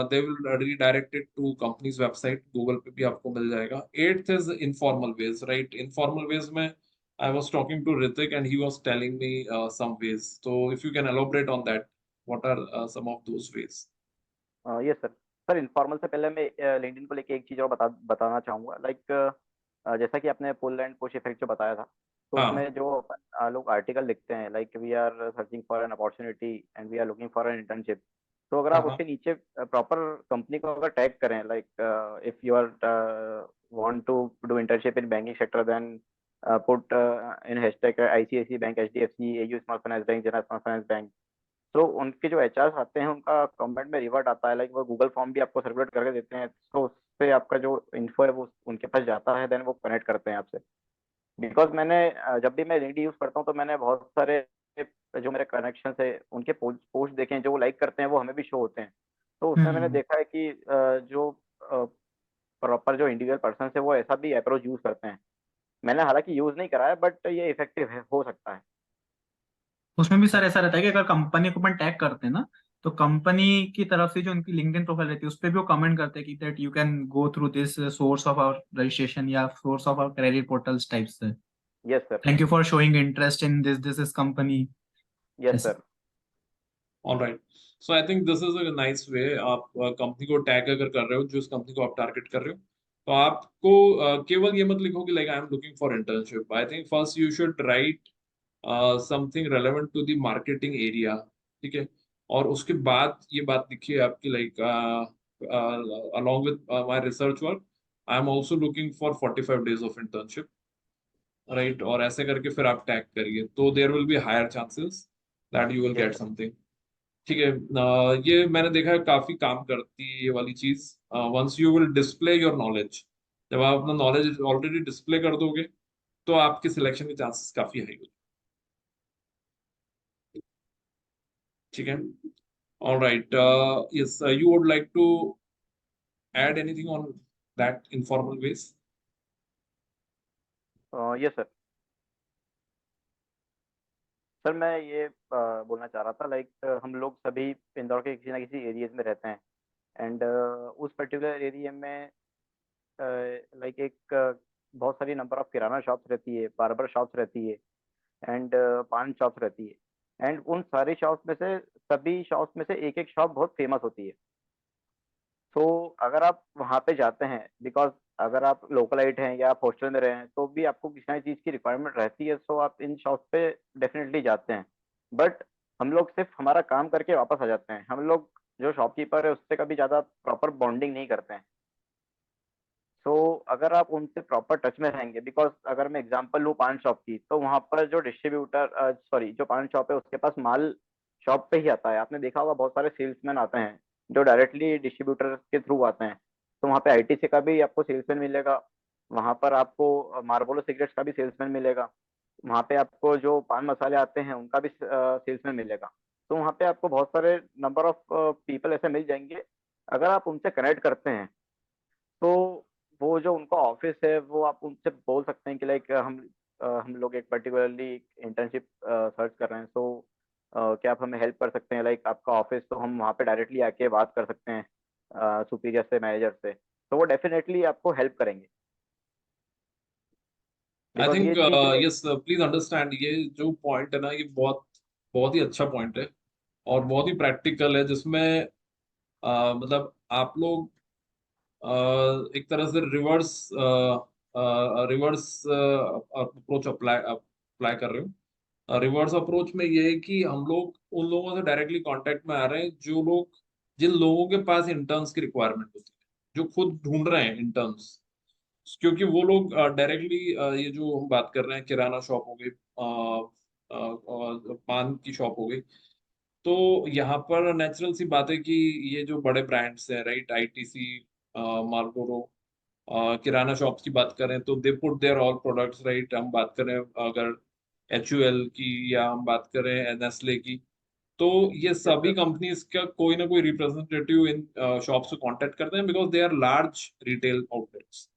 they will redirect it to company's website, Google पे भी आपको मिल जाएगा। Eighth is informal ways, right? Informal ways में I was talking to Ritik and he was telling me some ways. So if you can elaborate on that, what are some of those ways? Yes sir. Sir informal से पहले मैं लिंक्डइन को लेके एक चीज़ और बताना चाहूँगा, लाइक जैसा कि आपने पुल एंड पुश इफेक्ट जो बताया था, तो हाँ उसमें जो लोग आर्टिकल लिखते हैं, like we are searching for an opportunity and we are looking for an internship, तो अगर हाँ आप हाँ उसके नीचे प्रॉपर कंपनी को अगर टैग करें, like if you are want to do internship in banking sector, then put in hashtag ICICI bank, HDFC, AU small finance bank, general small finance bank. तो उनके जो एचआर आते हैं उनका कमेंट में रिवर्ट आता है, लाइक वो गूगल फॉर्म भी आपको सर्कुलेट करके देते हैं, तो उससे आपका जो इन्फो है वो उनके पास जाता है, देन वो कनेक्ट करते हैं आपसे। बिकॉज मैंने जब भी मैं लिंक्डइन यूज करता हूँ तो मैंने बहुत सारे जो मेरे कनेक्शन है उनके पोस्ट देखे हैं, जो वो लाइक करते हैं वो हमें भी शो होते हैं। तो उसमें मैंने हम्म। देखा है कि जो प्रॉपर जो इंडिविजुअल पर्सन है वो ऐसा भी अप्रोच यूज करते हैं। मैंने हालांकि यूज नहीं करा है, बट ये इफेक्टिव है, हो सकता है। उसमें भी सर ऐसा रहता है कि अगर कंपनी को अपन टैग करते हैं ना, तो कंपनी की तरफ से जो उनकी लिंक्डइन प्रोफाइल रहती है उस पर भी वो कमेंट करते हैं कि that you can go through this source of our registration या source of our credit portals types से। Yes sir. Thank you for showing interest in this company. Yes ऐसे। Sir. All right, so I think this is a nice way. आप कंपनी को टैग अगर कर रहे हो, जिस कंपनी को आप टारगेट कर रहे हो, तो आपको केवल ये मत लिखो कि like I am looking for internship. I think first you should write something relevant to the marketing area. ठीक है, और उसके बाद ये बात लिखिए आपकी like along with my research work, I am also looking for 45 days of internship, right? और ऐसे करके फिर आप टैग करिए, तो there will be higher chances that you will yes get sir. something. ठीक है, ये मैंने देखा है काफी काम करती है ये वाली चीज। Once you will display your knowledge, जब आप अपना नॉलेज ऑलरेडी डिस्प्ले कर दोगे तो आपके सिलेक्शन के चांसेस काफी हाई होते हैं। ठीक है, all right, yes, you would like to add anything on that informal ways? Yes sir. Sir मैं ये बोलना चाह रहा था, लाइक हम लोग सभी इंदौर के किसी ना किसी एरियाज में रहते हैं, एंड उस पर्टिकुलर एरिया में लाइक एक बहुत सारी नंबर ऑफ किराना शॉप्स रहती है, बार्बर शॉप्स रहती है, एंड पान शॉप्स रहती है, एंड उन सारी शॉप्स में से सभी शॉप्स में से एक एक शॉप बहुत फेमस होती है। तो अगर आप वहाँ पे जाते हैं, बिकॉज अगर आप लोकलाइट हैं या आप हॉस्टल में रहे हैं तो भी आपको किसी ना चीज़ की रिक्वायरमेंट रहती है, सो आप इन शॉप पे डेफिनेटली जाते हैं। बट हम लोग सिर्फ हमारा काम करके वापस आ जाते हैं। हम लोग जो शॉपकीपर है उससे कभी ज़्यादा प्रॉपर बॉन्डिंग नहीं करते हैं। सो अगर आप उनसे प्रॉपर टच में रहेंगे, बिकॉज अगर मैं एग्जांपल लूँ पान शॉप की, तो वहाँ पर जो डिस्ट्रीब्यूटर सॉरी जो पान शॉप है उसके पास माल शॉप पे ही आता है। आपने देखा होगा बहुत सारे सेल्समैन आते हैं जो डायरेक्टली डिस्ट्रीब्यूटर के थ्रू आते हैं। तो वहाँ पे आईटीसी का भी आपको सेल्समैन मिलेगा, वहाँ पर आपको मार्लबोरो सिगरेट्स का भी सेल्समैन मिलेगा, वहाँ पे आपको जो पान मसाले आते हैं उनका भी सेल्समैन मिलेगा। तो वहाँ पे आपको बहुत सारे नंबर ऑफ पीपल ऐसे मिल जाएंगे। अगर आप उनसे कनेक्ट करते हैं तो वो जो उनका ऑफिस है वो आप उनसे बोल सकते हैं कि लाइक हम लोग एक पर्टिकुलरली इंटर्नशिप सर्च कर रहे हैं, सो क्या आप हमें हेल्प कर सकते हैं, लाइक आपका ऑफिस, तो हम वहाँ पे डायरेक्टली आके बात कर सकते हैं सुपीरियर से, मैनेजर से, तो वो डेफिनेटली आपको हेल्प करेंगे। आई बिकॉज ये think cheese like yes, please understand, ये जो पॉइंट है ना, ये बहुत बहुत ही अच्छा पॉइंट है और बहुत ही प्रैक्टिकल है, जिसमें मतलब आप लोग एक तरह से reverse reverse approach apply apply कर रहे हो। रिवर्स अप्रोच में ये है कि हम लोग उन लोगों से डायरेक्टली कांटेक्ट में आ रहे हैं जो लोग, जिन लोगों के पास इंटर्न्स की रिक्वायरमेंट होती है, जो खुद ढूंढ रहे हैं इंटर्न्स। क्योंकि वो लोग डायरेक्टली ये जो हम बात कर रहे हैं, किराना शॉप हो गई, पान की शॉप हो गई, तो यहाँ पर नेचुरल सी बात है कि ये जो बड़े ब्रांड्स हैं, right, ITC, Marlboro, kirana shops की बात करें तो they put their all products, right. हम बात करें अगर एचयूएल की, या हम बात करें नेस्ले की, तो ये सभी कंपनीज का कोई ना कोई रिप्रेजेंटेटिव इन शॉप से कांटेक्ट करते हैं, because they are large retail outlets.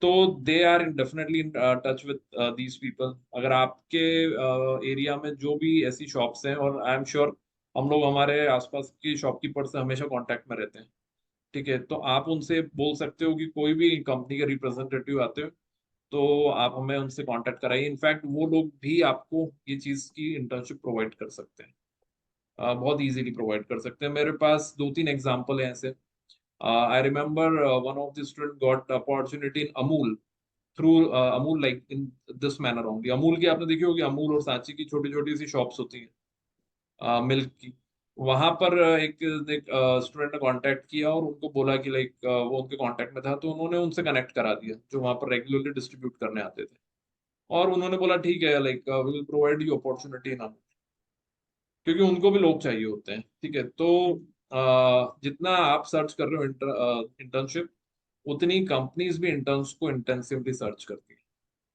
तो they are definitely in touch with these people. अगर आपके एरिया में जो भी ऐसी शॉप्स हैं, और आई एम श्योर हम लोग हमारे आसपास की शॉपकीपर से हमेशा कांटेक्ट में रहते हैं, ठीक है, तो आप उनसे बोल सकते हो कि कोई भी कंपनी के रिप्रेजेंटेटिव आते हो तो आप हमें उनसे कांटेक्ट कराइए। इनफैक्ट वो लोग भी आपको ये चीज की इंटर्नशिप प्रोवाइड कर सकते हैं, बहुत इजीली प्रोवाइड कर सकते हैं। मेरे पास दो तीन एग्जांपल हैं ऐसे। I remember one of the student got opportunity in Amul through Amul, like in this manner only. Amul की आपने देखी होगी, अमूल और सांची की छोटी छोटी सी शॉप्स होती हैं मिल्क की। वहां पर एक स्टूडेंट ने कांटेक्ट किया और उनको बोला कि लाइक वो उनके कांटेक्ट में था, तो उन्होंने उनसे कनेक्ट करा दिया जो वहां पर रेगुलरली डिस्ट्रीब्यूट करने आते थे। और उन्होंने बोला ठीक है, like we will provide you opportunity in Amul, क्योंकि उनको भी लोग चाहिए होते हैं, ठीक है। तो जितना आप सर्च कर रहे हो इंटर्नशिप, उतनी कंपनीज भी इंटर्न्स को इंटेंसिवली सर्च करती है,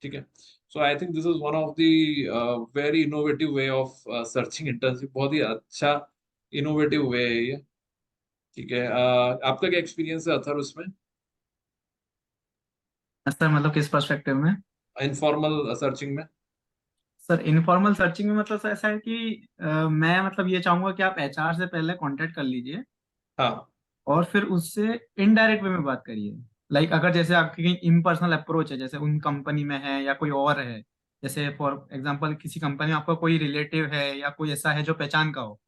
ठीक है। So I think this is one of the very innovative way of searching internship. बहुत ही अच्छा इनोवेटिव वे है ये, ठीक है। आपका क्या एक्सपीरियंस है अथर उसमें, सर मतलब किस पर्सपेक्टिव में? इनफॉर्मल सर्चिंग में? सर इनफॉर्मल सर्चिंग में मतलब सर ऐसा है कि मैं मतलब ये चाहूंगा कि आप एचआर से पहले कांटेक्ट कर लीजिए हाँ, और फिर उससे इनडायरेक्ट वे में बात करिए। लाइक अगर जैसे आपकी कहीं इम्पर्सनल अप्रोच है, जैसे उन कंपनी में है या कोई और है, जैसे फॉर एग्जांपल किसी कंपनी में आपका कोई रिलेटिव है या कोई ऐसा है जो पहचान का हो,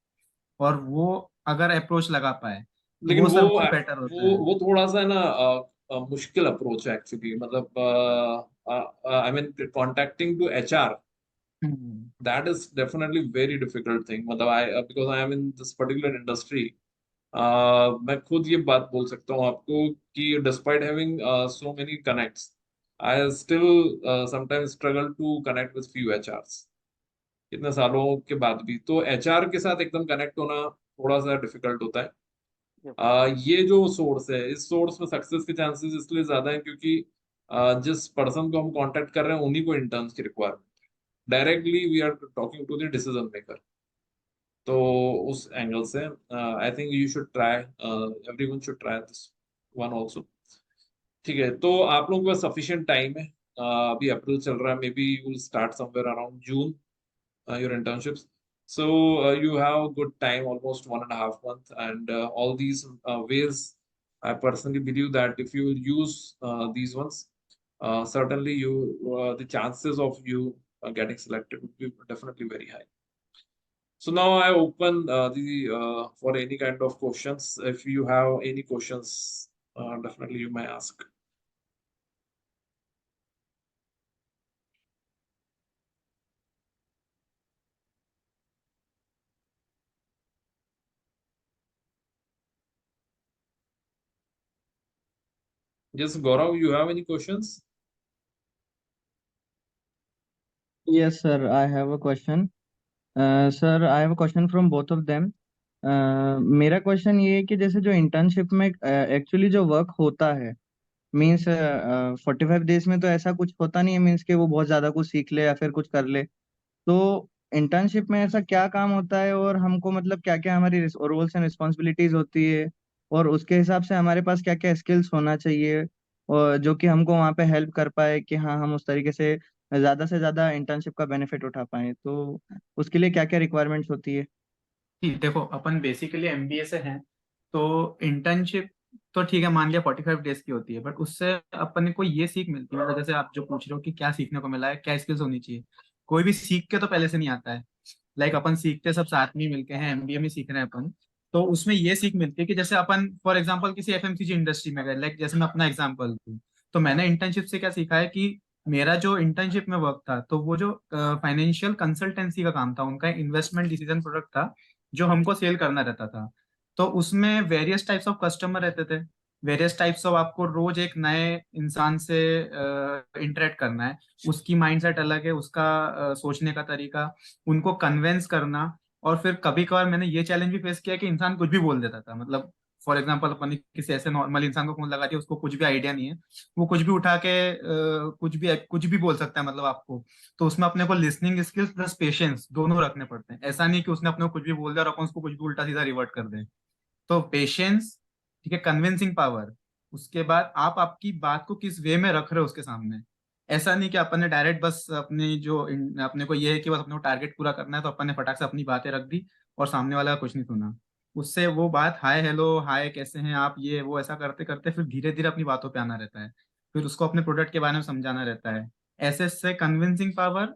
और वो अगर अप्रोच लगा पाए तो लेकिन वो सर बहुत बेटर होता है। वो थोड़ा सा ना मुश्किल अप्रोच है एक्चुअली, मतलब I mean contacting to HR, hmm. that is definitely very difficult thing। मतलब I because I am in this particular industry, मैं खुद ये बात बोल सकता हूँ आपको कि despite having so many connects, I still sometimes struggle to connect with few HRs इतने सालों के बाद भी। तो एचआर के साथ एकदम कनेक्ट होना थोड़ा सा डिफिकल्ट होता है। ये जो सोर्स है, इस सोर्स में सक्सेस के चांसेस इसलिए ज्यादा है क्योंकि जिस पर्सन को हम कांटेक्ट कर रहे हैं उन्हीं को इंटर्न्स की requirement, directly we are talking to the decision maker. तो उस एंगल से I think you should try, everyone should try this one also, ठीक है। तो आप लोगों के पास सफिशिएंट टाइम है, अभी अप्रैल चल रहा है, may be you will start somewhere around June your internships. So you have a good time, almost 1.5 months, and all these ways, I personally believe that if you use these ones, certainly you the chances of you getting selected would be definitely very high. So now I open the for any kind of questions. If you have any questions, definitely you may ask. Yes, Gaurav, you have any questions? Yes, sir. I have a question. Sir, I have a question from both of them. मेरा क्वेश्चन ये है कि जैसे जो इंटर्नशिप में एक्चुअली जो वर्क होता है, मीन्स 45 डेज में तो ऐसा कुछ होता नहीं है, मीन्स कि वो बहुत ज्यादा कुछ सीख ले या फिर कुछ कर ले। तो इंटर्नशिप में ऐसा क्या काम होता है और हमको मतलब क्या क्या हमारी रोल्स एंड रिस्पॉन्सिबिलिटीज होती है, और उसके हिसाब से हमारे पास क्या क्या स्किल्स होना चाहिए, और जो कि हमको वहाँ पे हेल्प कर पाए कि हाँ हम उस तरीके से ज्यादा इंटर्नशिप का बेनिफिट उठा पाए। तो उसके लिए क्या क्या रिक्वायरमेंट्स होती है? ठीक, देखो अपन बेसिकली एमबीए से हैं, तो इंटर्नशिप तो ठीक है, मान लिया 45 डेज की होती है, बट उससे अपन को ये सीख मिलती है, मतलब जैसे आप जो पूछ रहे हो कि क्या सीखने को मिला है, क्या स्किल्स होनी चाहिए। कोई भी सीख के तो पहले से नहीं आता है। लाइक अपन सीखते सब साथ में ही मिलके हैं, एमबीए में सीख रहे हैं अपन। तो उसमें ये सीख मिलती है कि जैसे अपन फॉर एग्जांपल किसी एफएमसीजी इंडस्ट्री में गए, लाइक जैसे मैं अपना एग्जांपल दूं, तो मैंने इंटर्नशिप से क्या सीखा है कि मेरा जो इंटर्नशिप में वर्क था, तो वो जो फाइनेंशियल कंसल्टेंसी का काम था, उनका इन्वेस्टमेंट डिसीजन प्रोडक्ट था जो हमको सेल करना रहता था। तो उसमें वेरियस टाइप्स ऑफ कस्टमर रहते थे, वेरियस टाइप्स ऑफ, आपको रोज एक नए इंसान से इंटरेक्ट करना है, उसकी माइंडसेट अलग है, उसका सोचने का तरीका, उनको कन्वेंस करना। और फिर कभी कभार मैंने ये चैलेंज भी फेस किया कि इंसान कुछ भी बोल देता था, मतलब फॉर एग्जाम्पल अपन ने किसी ऐसे नॉर्मल इंसान को फोन लगा दिया, उसको कुछ भी आइडिया नहीं है, वो कुछ भी उठा के कुछ भी बोल सकता है, मतलब आपको। तो उसमें अपने को लिसनिंग स्किल्स प्लस पेशेंस दोनों रखने पड़ते हैं। ऐसा नहीं कि उसने अपने को कुछ भी बोल दिया और अपन उसको कुछ भी उल्टा सीधा रिवर्ट कर दें। तो पेशेंस, ठीक है, कन्विंसिंग पावर, उसके बाद आप आपकी बात को किस वे में रख रहे हो उसके सामने। ऐसा नहीं कि अपन ने डायरेक्ट बस अपनी अपने को ये है कि बस अपने को टारगेट पूरा करना है, तो अपन ने फटाक से अपनी बातें रख दी और सामने वाला का कुछ नहीं सुना। उससे वो बात हाय हेलो हाय कैसे हैं आप, ये वो ऐसा करते करते फिर धीरे धीरे अपनी बातों पे आना रहता है, फिर उसको अपने प्रोडक्ट के बारे में समझाना रहता है। ऐसे से कन्विंसिंग पावर,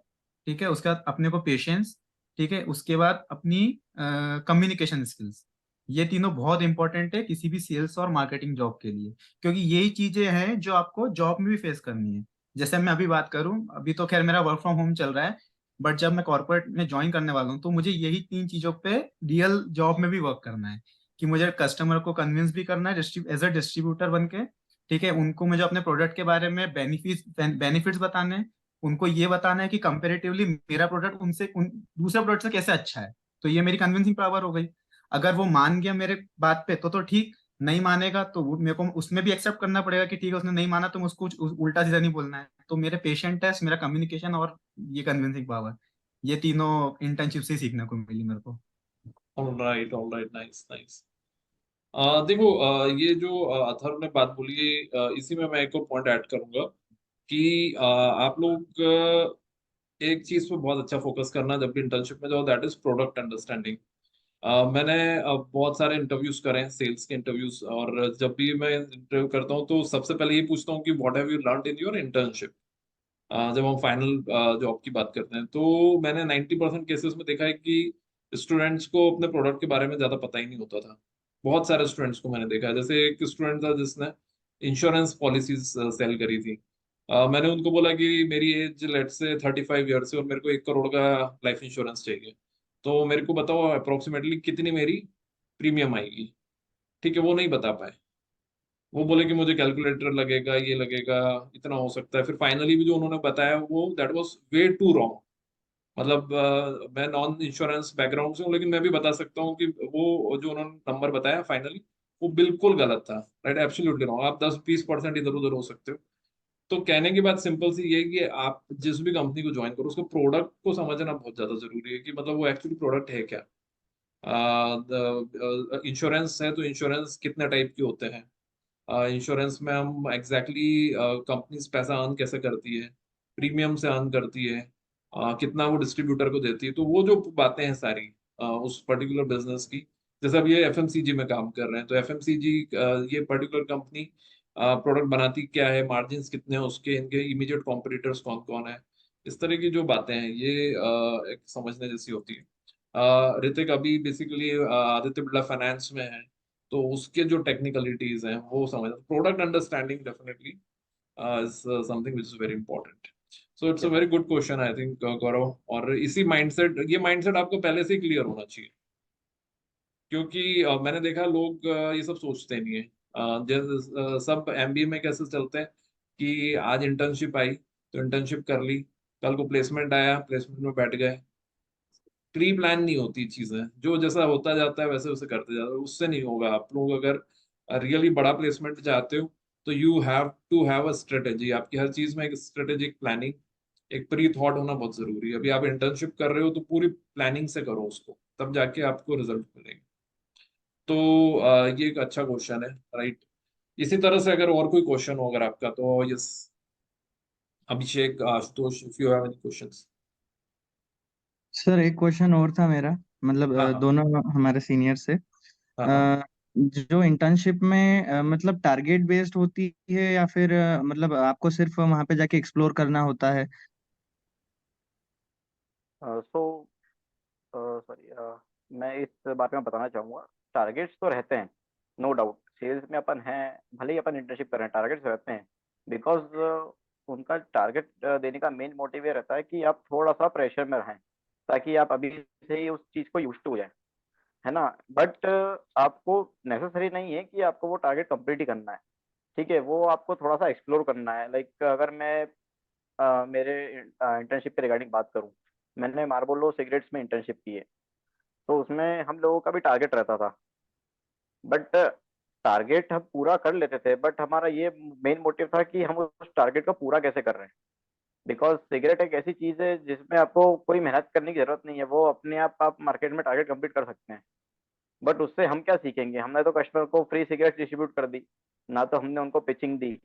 ठीक है, उसके बाद अपने को पेशेंस, ठीक है, उसके बाद अपनी कम्युनिकेशन स्किल्स। ये तीनों बहुत इंपॉर्टेंट है किसी भी सेल्स और मार्केटिंग जॉब के लिए, क्योंकि यही चीजें हैं जो आपको जॉब में भी फेस करनी है। जैसे मैं अभी बात करूं, अभी तो खैर मेरा वर्क फ्रॉम होम चल रहा है, बट जब मैं कॉर्पोरेट में ज्वाइन करने वाला हूँ तो मुझे यही 3 चीजों पे रियल जॉब में भी वर्क करना है, कि मुझे कस्टमर को कन्विंस भी करना है एज अ डिस्ट्रीब्यूटर बन के, ठीक है, उनको मुझे अपने प्रोडक्ट के बारे में बेनिफिट्स बताने हैं, उनको ये बताना है कि कंपेरेटिवली मेरा प्रोडक्ट दूसरे प्रोडक्ट से कैसे अच्छा है। तो ये मेरी कन्विंसिंग पावर हो गई। अगर वो मान गया मेरे बात पे तो ठीक, नहीं मानेगा तो मेरे को उसमें भी एक्सेप्ट करना पड़ेगा कि ठीक है उसने नहीं माना तो मुझको कुछ उल्टा सीधा नहीं बोलना है। तो मेरे पेशेंट टेस्ट, मेरा कम्युनिकेशन और ये कन्विंसिंग पावर, ये तीनों इंटर्नशिप से ही सीखने को मिली मेरे को। All right, nice nice. देखो, ये जो अथर्व ने बात बोली है, इसी में मैं एक और पॉइंट ऐड करूंगा कि आप लोग एक चीज पे बहुत अच्छा फोकस करना जब भी इंटर्नशिप में जाओ, दैट इज प्रोडक्ट अंडरस्टैंडिंग। मैंने बहुत सारे इंटरव्यूज करे हैं, सेल्स के इंटरव्यूज, और जब भी मैं इंटरव्यू करता हूँ तो सबसे पहले ये पूछता हूँ कि what have you learned in your internship. जब हम फाइनल जॉब की बात करते हैं तो मैंने 90% केसेस में देखा है कि स्टूडेंट्स को अपने प्रोडक्ट के बारे में ज्यादा पता ही नहीं होता था। बहुत सारे स्टूडेंट्स को मैंने देखा है, जैसे एक स्टूडेंट था जिसने इंश्योरेंस पॉलिसीज सेल करी थी। मैंने उनको बोला कि मेरी एज लेट से 35 ईयर्स है और मेरे को 1 करोड़ का लाइफ इंश्योरेंस चाहिए, तो मेरे को बताओ अप्रोक्सीमेटली कितनी मेरी प्रीमियम आएगी। ठीक है, वो नहीं बता पाए। वो बोले कि मुझे कैलकुलेटर लगेगा, ये लगेगा, इतना हो सकता है। फिर फाइनली भी जो उन्होंने बताया वो that was way too wrong. मतलब मैं नॉन इंश्योरेंस बैकग्राउंड से हूँ, लेकिन मैं भी बता सकता हूँ कि वो जो उन्होंने नंबर बताया फाइनली, वो बिल्कुल गलत था। Right, absolutely wrong. आप 10-20% इधर उधर हो सकते हो। तो कहने की बात सिंपल सी ये है कि आप जिस भी कंपनी को ज्वाइन करो, उसके प्रोडक्ट को समझना बहुत ज्यादा जरूरी है कि मतलब वो एक्चुअली प्रोडक्ट है क्या। इंश्योरेंस है तो इंश्योरेंस कितने टाइप के होते हैं, इंश्योरेंस में हम एग्जैक्टली कंपनीज पैसा अर्न कैसे करती है, प्रीमियम से अर्न करती है, कितना वो डिस्ट्रीब्यूटर को देती है, तो वो जो बातें हैं सारी उस पर्टिकुलर बिजनेस की। जैसे अब ये एफएमसीजी में काम कर रहे हैं, तो एफएमसीजी ये पर्टिकुलर कंपनी प्रोडक्ट बनाती क्या है, मार्जिन्स कितने हैं उसके, इनके इमीडिएट कॉम्पिटिटर्स कौन कौन है, इस तरह की जो बातें हैं ये एक समझने जैसी होती है। ऋतिक अभी बेसिकली आदित्य बिरला फाइनेंस में है, तो उसके जो टेक्निकलिटीज हैं वो समझ, product understanding definitely is something which is very important. So it's a very good question I think, Gaurav. और इसी माइंडसेट, ये माइंडसेट आपको पहले से ही क्लियर होना चाहिए, क्योंकि मैंने देखा लोग ये सब सोचते नहीं है। जैसे सब एमबीए में कैसे चलते हैं कि आज इंटर्नशिप आई तो इंटर्नशिप कर ली, कल को प्लेसमेंट आया, प्लेसमेंट में बैठ गए। प्री प्लान नहीं होती चीजें, जो जैसा होता जाता है वैसे वैसे करते जाते हो, उससे नहीं होगा। आप लोग अगर रियली बड़ा प्लेसमेंट चाहते हो तो you have to have a strategy. आपकी हर चीज में एक स्ट्रेटेजिक प्लानिंग, एक प्री थॉट होना बहुत जरूरी है। अभी आप इंटर्नशिप कर रहे हो तो पूरी प्लानिंग से करो उसको, तब जाके आपको रिजल्ट मिलेंगे। तो ये एक अच्छा क्वेश्चन है, राइट। इसी तरह से अगर और कोई क्वेश्चन हो अगर आपका, तो yes Abhishek, Ashutosh, if you have any questions. Sir एक क्वेश्चन और था मेरा, मतलब हाँ हाँ दोनों हमारे सीनियर से। हाँ हाँ। जो इंटर्नशिप में मतलब टारगेट बेस्ड होती है या फिर मतलब आपको सिर्फ वहां पे जाके एक्सप्लोर करना होता है? सो सॉरी, मैं इस बारे में बताना चाहूँगा। टारगेट्स तो रहते हैं, नो डाउट। सेल्स में अपन हैं, भले ही अपन इंटर्नशिप कर रहे हैं, टारगेट्स रहते हैं। बिकॉज उनका टारगेट देने का मेन मोटिव ये रहता है कि आप थोड़ा सा प्रेशर में रहें, ताकि आप अभी से ही उस चीज़ को यूज टू हो जाए, है ना। बट आपको नेसेसरी नहीं है कि आपको वो टारगेट कंप्लीट ही करना है। ठीक है, वो आपको थोड़ा सा एक्सप्लोर करना है। लाइक अगर मैं मेरे इंटर्नशिप के रिगार्डिंग बात करूँ, मैंने मार्लबोरो सिगरेट्स में इंटर्नशिप की है। तो उसमें हम लोगों का भी टारगेट रहता था, बट टारगेट हम पूरा कर लेते थे, बट हमारा ये मेन मोटिव था कि हम उस टारगेट को पूरा कैसे कर रहे हैं। बिकॉज सिगरेट एक ऐसी चीज है जिसमें आपको कोई मेहनत करने की जरूरत नहीं है, वो अपने आप मार्केट में टारगेट कंप्लीट कर सकते हैं। बट उससे हम क्या सीखेंगे? हमने तो कस्टमर को फ्री सिगरेट डिस्ट्रीब्यूट कर दी, ना तो हमने उनको पिचिंग दी,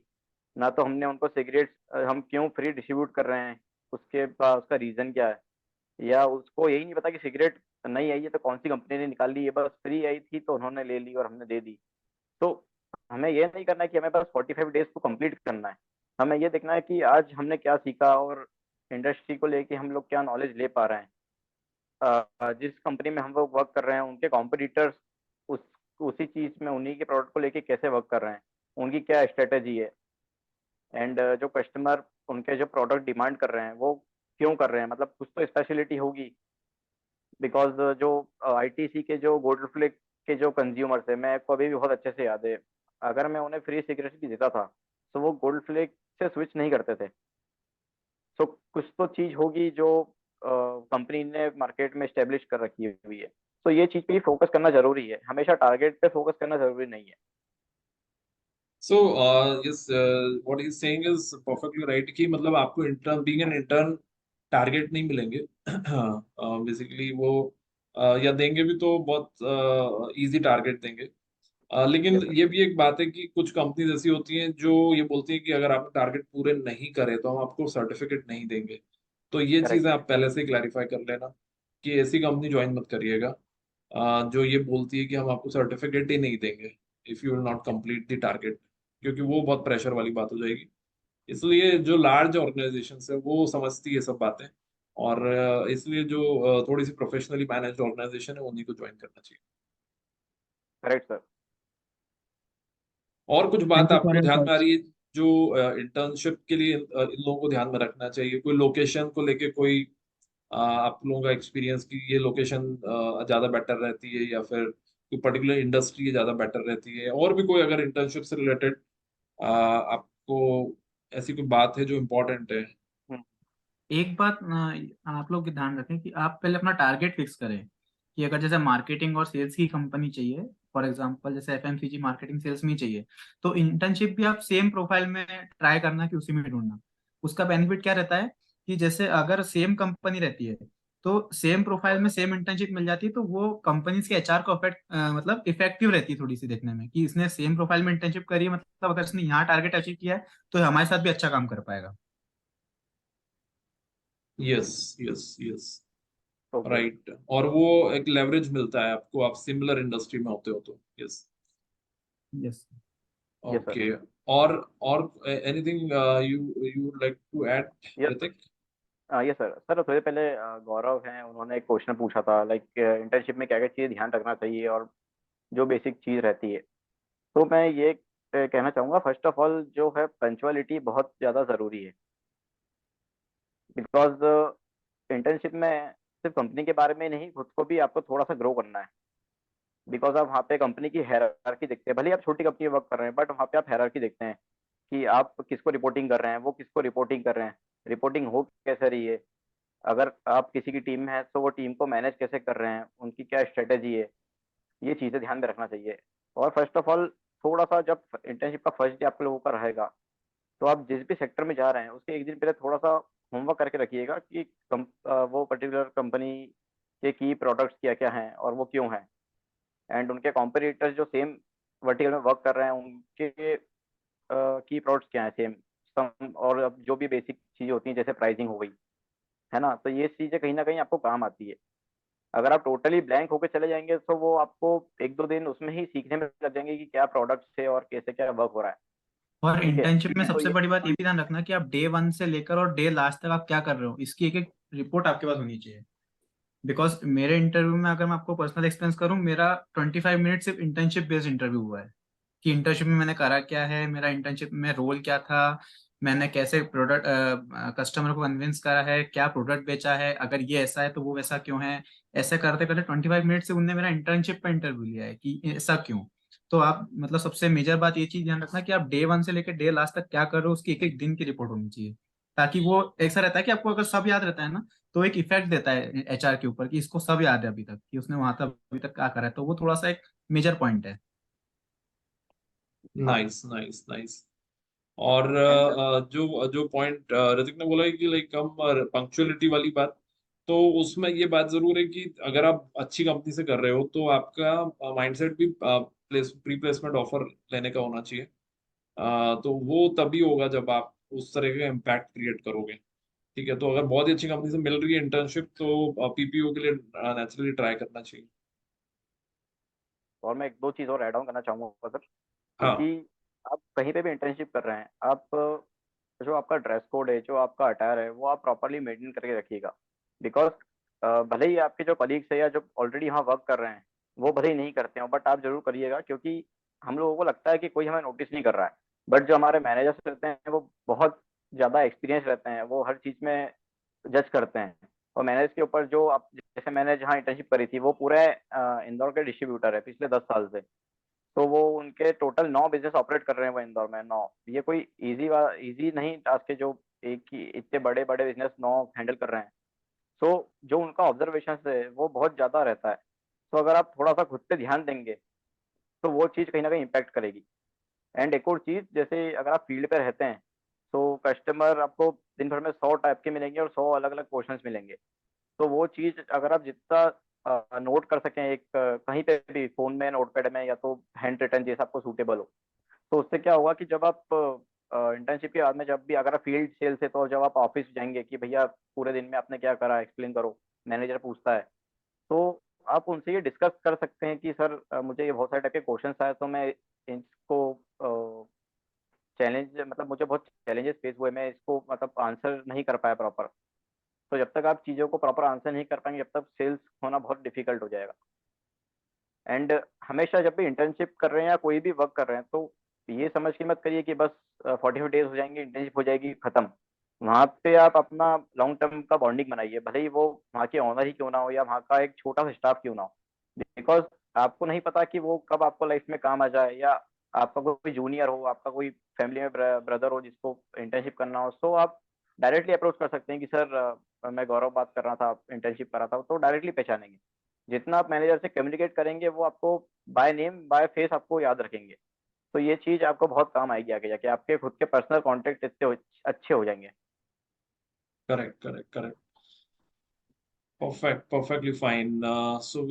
ना तो हमने उनको सिगरेट हम क्यों फ्री डिस्ट्रीब्यूट कर रहे हैं, उसका रीजन क्या है, या उसको यही नहीं पता कि सिगरेट नहीं आई है तो कौन सी कंपनी ने निकाल ली है, बस फ्री आई थी तो उन्होंने ले ली और हमने दे दी। तो हमें ये नहीं करना है कि हमें बस 45 डेज को कंप्लीट करना है। हमें ये देखना है कि आज हमने क्या सीखा और इंडस्ट्री को लेके हम लोग क्या नॉलेज ले पा रहे हैं। जिस कंपनी में हम लोग वर्क कर रहे हैं, उनके कॉम्पिटिटर्स उस उसी चीज में उन्हीं के प्रोडक्ट को लेके कैसे वर्क कर रहे हैं, उनकी क्या स्ट्रेटेजी है, एंड जो कस्टमर उनके जो प्रोडक्ट डिमांड कर रहे हैं वो क्यों कर रहे हैं, मतलब कुछ तो स्पेशलिटी होगी। बिकॉज जो आईटीसी के जो गोल्ड फ्लिक के जो कंज्यूमर्स है, मैं को अभी भी बहुत अच्छे से याद है, अगर मैं उन्हें फ्री सिगरेट भी देता था तो वो गोल्ड फ्लिक से स्विच नहीं करते थे। तो कुछ तो चीज होगी जो कंपनी ने मार्केट में स्टेब्लिश कर रखी हुई है। तो ये चीज पे फोकस करना जरूरी है, हमेशा टारगेट पे फोकस करना जरूरी नहीं है। So yes, what is saying is perfectly right कि मतलब आपको intern, being an intern, target नहीं मिलेंगे बेसिकली वो या देंगे भी तो बहुत इजी टारगेट देंगे। लेकिन यस सर। ये भी एक बात है कि कुछ कंपनीज ऐसी होती हैं जो ये बोलती हैं कि अगर आपने टारगेट पूरे नहीं करे तो हम आपको सर्टिफिकेट नहीं देंगे। तो ये चीजें करेक्ट। आप पहले से क्लैरिफाई कर लेना कि ऐसी कंपनी ज्वाइन मत करिएगा जो ये बोलती है कि हम आपको सर्टिफिकेट ही नहीं देंगे if you will not complete the target, क्योंकि वो बहुत प्रेशर वाली बात हो जाएगी। इसलिए जो लार्ज ऑर्गेनाइजेशन है वो समझती है सब बातें, और इसलिए जो थोड़ी सी प्रोफेशनली मैनेज्ड ऑर्गेनाइजेशन है उन्हीं को ज्वाइन करना चाहिए। Correct sir. और कुछ बात थैंक यू फॉर आपको योर ध्यान में आ थॉट्स। रही है जो इंटर्नशिप के लिए इन लोगों को ध्यान में रखना चाहिए? कोई लोकेशन को लेके कोई आप लोगों का एक्सपीरियंस कि ये लोकेशन ज्यादा बेटर रहती है या फिर कोई पर्टिकुलर इंडस्ट्री ज्यादा बेटर रहती है, और भी कोई अगर इंटर्नशिप से रिलेटेड आपको ऐसी कोई बात है जो इम्पोर्टेंट है? हम्म, एक बात आप लोग ध्यान रखें कि आप पहले अपना टारगेट फिक्स करें कि अगर जैसे मार्केटिंग और सेल्स की कंपनी चाहिए, फॉर एग्जांपल जैसे एफएमसीजी मार्केटिंग सेल्स में ही चाहिए, तो इंटर्नशिप भी आप सेम प्रोफाइल में ट्राई करना कि उसी में ढूंढना। उसका बेनिफिट क्या रहता है कि जैसे अगर सेम कंपनी रहती है तो सेम प्रोफाइल में सेम इंटर्नशिप मिल जाती है, तो वो कंपनीज के एचआर को मतलब इफेक्टिव रहती है थोड़ी सी देखने में कि इसने सेम प्रोफाइल में इंटर्नशिप करी है, मतलब अगर इसने यहाँ टारगेट अचीव किया है तो हमारे साथ भी अच्छा काम कर पाएगा। Yes yes yes, okay. Right. और वो एक लेवरेज मिलता है आपको, आप सिमिलर इंडस्ट्री में होते हो तो। Yes. Yes. Yes sir. Okay. और anything you you like to add, yes Ritik? Yeah sir, थोड़े पहले गौरव हैं, उन्होंने एक क्वेश्चन पूछा था, लाइक इंटर्नशिप में क्या क्या चीज़ ध्यान रखना चाहिए और जो बेसिक चीज़ रहती है। तो मैं ये कहना चाहूँगा, फर्स्ट ऑफ ऑल जो है पंचुअलिटी बहुत ज़्यादा ज़रूरी है। बिकॉज इंटर्नशिप में सिर्फ कंपनी के बारे में नहीं, खुद को भी आपको थोड़ा सा ग्रो करना है। बिकॉज आप वहाँ पे कंपनी की हायरार्की देखते हैं, भले ही आप छोटी कंपनी में वर्क कर रहे हैं, बट वहाँ पे आप हायरार्की देखते हैं कि आप किसको रिपोर्टिंग कर रहे हैं, वो किसको रिपोर्टिंग कर रहे हैं, रिपोर्टिंग हो कैसे रही है, अगर आप किसी की टीम में है तो वो टीम को मैनेज कैसे कर रहे हैं, उनकी क्या स्ट्रेटेजी है, ये चीज़ें ध्यान में रखना चाहिए। और फर्स्ट ऑफ ऑल थोड़ा सा जब इंटर्नशिप का फर्स्ट डे आप लोगों का रहेगा, तो आप जिस भी सेक्टर में जा रहे हैं उसके एक दिन पहले थोड़ा सा होमवर्क करके रखिएगा कि वो पर्टिकुलर कंपनी के की प्रोडक्ट्स क्या क्या हैं और वो क्यों हैं, एंड उनके कॉम्पिटिटर्स जो सेम वर्टिकल में वर्क कर रहे हैं उनके की प्रोडक्ट्स क्या हैं सेम सम, और अब जो भी बेसिक चीज़ें होती हैं जैसे प्राइसिंग हो गई, है ना, तो ये चीज़ें कहीं ना कहीं आपको काम आती है। अगर आप टोटली ब्लैंक होकर चले जाएंगे तो वो आपको एक दो दिन उसमें ही सीखने में लग जाएंगे कि क्या प्रोडक्ट्स है और कैसे क्या वर्क हो रहा है। और ठीक है, इंटर्नशिप में तो सबसे ये बड़ी बात ये भी ध्यान रखना कि आप डे 1 से लेकर और डे लास्ट तक आप क्या कर रहे हो, इसकी एक एक रिपोर्ट आपके पास होनी चाहिए। बिकॉज मेरे इंटरव्यू में अगर मैं आपको पर्सनल एक्सपीरियंस करूं, मेरा 25 मिनट सिर्फ इंटर्नशिप बेस्ड इंटरव्यू हुआ है कि इंटर्नशिप में मैंने करा क्या है, मेरा इंटर्नशिप में रोल क्या था, मैंने कैसे प्रोडक्ट कस्टमर को कन्विंस करा है, क्या प्रोडक्ट बेचा है, अगर ये ऐसा है तो वो वैसा क्यों है। ऐसे करते करते 25 मिनट से उनने मेरा इंटर्नशिप का इंटरव्यू लिया है कि ऐसा क्यों। तो आप मतलब सबसे मेजर बात ये चीज ध्यान रखना कि आप डे 1 से लेकर डे लास्ट तक क्या कर रहे हो, उसकी एक एक दिन की रिपोर्ट होनी चाहिए। ताकि वो ऐसा रहता है कि आपको अगर सब याद रहता है ना, तो एक इफेक्ट देता है एचआर के ऊपर कि इसको सब याद है अभी तक कि उसने वहां तक अभी तक क्या करा है, तो वो थोड़ा सा एक मेजर पॉइंट है। Nice nice nice. और एंड जो जो पॉइंट ऋतिक ने बोला है कि लाइक हम पंक्चुअलिटी वाली बात, तो उसमें ये बात जरूर है कि अगर आप अच्छी कंपनी से कर रहे हो तो आपका माइंडसेट भी प्री प्लेसमेंट ऑफर लेने का होना चाहिए। तो वो तभी होगा जब आप उस तरह का इम्पैक्ट क्रिएट करोगे। ठीक है, तो अगर बहुत ही अच्छी कंपनी से मिल रही है इंटर्नशिप तो पीपीओ के लिए नेचुरली ट्राई करना चाहिए। और मैं एक दो चीज़ और ऐड ऑन करना चाहूँगा सर, हाँ। क्योंकि आप कहीं पे भी इंटर्नशिप कर रहे हैं, आप जो आपका ड्रेस कोड है, जो आपका अटायर है, वो आप प्रॉपर्ली मेंटेन करके रखिएगा। बिकॉज भले ही आपके जो कलीग्स है या जो ऑलरेडी यहाँ वर्क कर रहे हैं वो भले ही नहीं करते हो, बट आप जरूर करिएगा, क्योंकि हम लोगों को लगता है कि कोई हमें नोटिस नहीं कर रहा है, बट जो हमारे मैनेजर्स रहते हैं वो बहुत ज़्यादा एक्सपीरियंस रहते हैं, वो हर चीज़ में जज करते हैं। और मैनेजर्स के ऊपर जो आप जैसे मैंने जहाँ इंटर्नशिप करी थी वो पूरे इंदौर के डिस्ट्रीब्यूटर है पिछले 10 साल से, तो वो उनके टोटल 9 बिजनेस ऑपरेट कर रहे हैं वो इंदौर में 9। ये कोई इजी नहीं टास्क है जो एक ही इतने बड़े बड़े बिजनेस 9 हैंडल कर रहे हैं। तो जो उनका ऑब्जर्वेशन है वो बहुत ज़्यादा रहता है। तो अगर आप थोड़ा सा खुद पे ध्यान देंगे तो वो चीज़ कहीं ना कहीं इम्पैक्ट करेगी। एंड एक और चीज़, जैसे अगर आप फील्ड पे रहते हैं तो कस्टमर आपको दिन भर में 100 टाइप के मिलेंगे और 100 अलग अलग क्वेश्चंस मिलेंगे। तो वो चीज़ अगर आप जितना नोट कर सकें एक कहीं पे भी फ़ोन में, नोटपैड में, या तो हैंड रिटन जैसा आपको सूटेबल हो, तो उससे क्या होगा कि जब आप इंटर्नशिप के बाद में जब भी अगर आप फील्ड सेल्स है तो जब आप ऑफिस जाएंगे कि भैया पूरे दिन में आपने क्या करा एक्सप्लेन करो, मैनेजर पूछता है, तो आप उनसे ये डिस्कस कर सकते हैं कि सर मुझे ये बहुत सारे टाइप के क्वेश्चन आए तो मैं इसको चैलेंज मतलब मुझे बहुत चैलेंजेस फेस हुए, मैं इसको मतलब आंसर नहीं कर पाया प्रॉपर। तो जब तक आप चीज़ों को प्रॉपर आंसर नहीं कर पाएंगे जब तक सेल्स होना बहुत डिफिकल्ट हो जाएगा। एंड हमेशा जब भी इंटर्नशिप कर रहे हैं या कोई भी वर्क कर रहे हैं तो ये समझ के मत करिए कि बस 45 डेज हो जाएंगे इंटर्नशिप हो जाएगी खत्म। वहाँ पे आप अपना लॉन्ग टर्म का बॉन्डिंग बनाइए, भले ही वो वहाँ के ऑनर ही क्यों ना हो या वहाँ का एक छोटा सा स्टाफ क्यों ना हो। बिकॉज आपको नहीं पता कि वो कब आपको लाइफ में काम आ जाए, या आपका कोई जूनियर हो, आपका कोई फैमिली में ब्रदर हो जिसको इंटर्नशिप करना हो, तो आप डायरेक्टली अप्रोच कर सकते हैं कि सर मैं गौरव बात कर रहा था, इंटर्नशिप कर रहा था, तो डायरेक्टली पहचानेंगे। जितना आप मैनेजर से कम्युनिकेट करेंगे वो आपको बाय नेम बाय फेस आपको याद रखेंगे। तो ये चीज़ आपको बहुत काम आएगी आगे जाके, आपके खुद के पर्सनल कॉन्टेक्ट इतने अच्छे हो जाएंगे। Correct correct correct. Perfect, perfectly fine. So,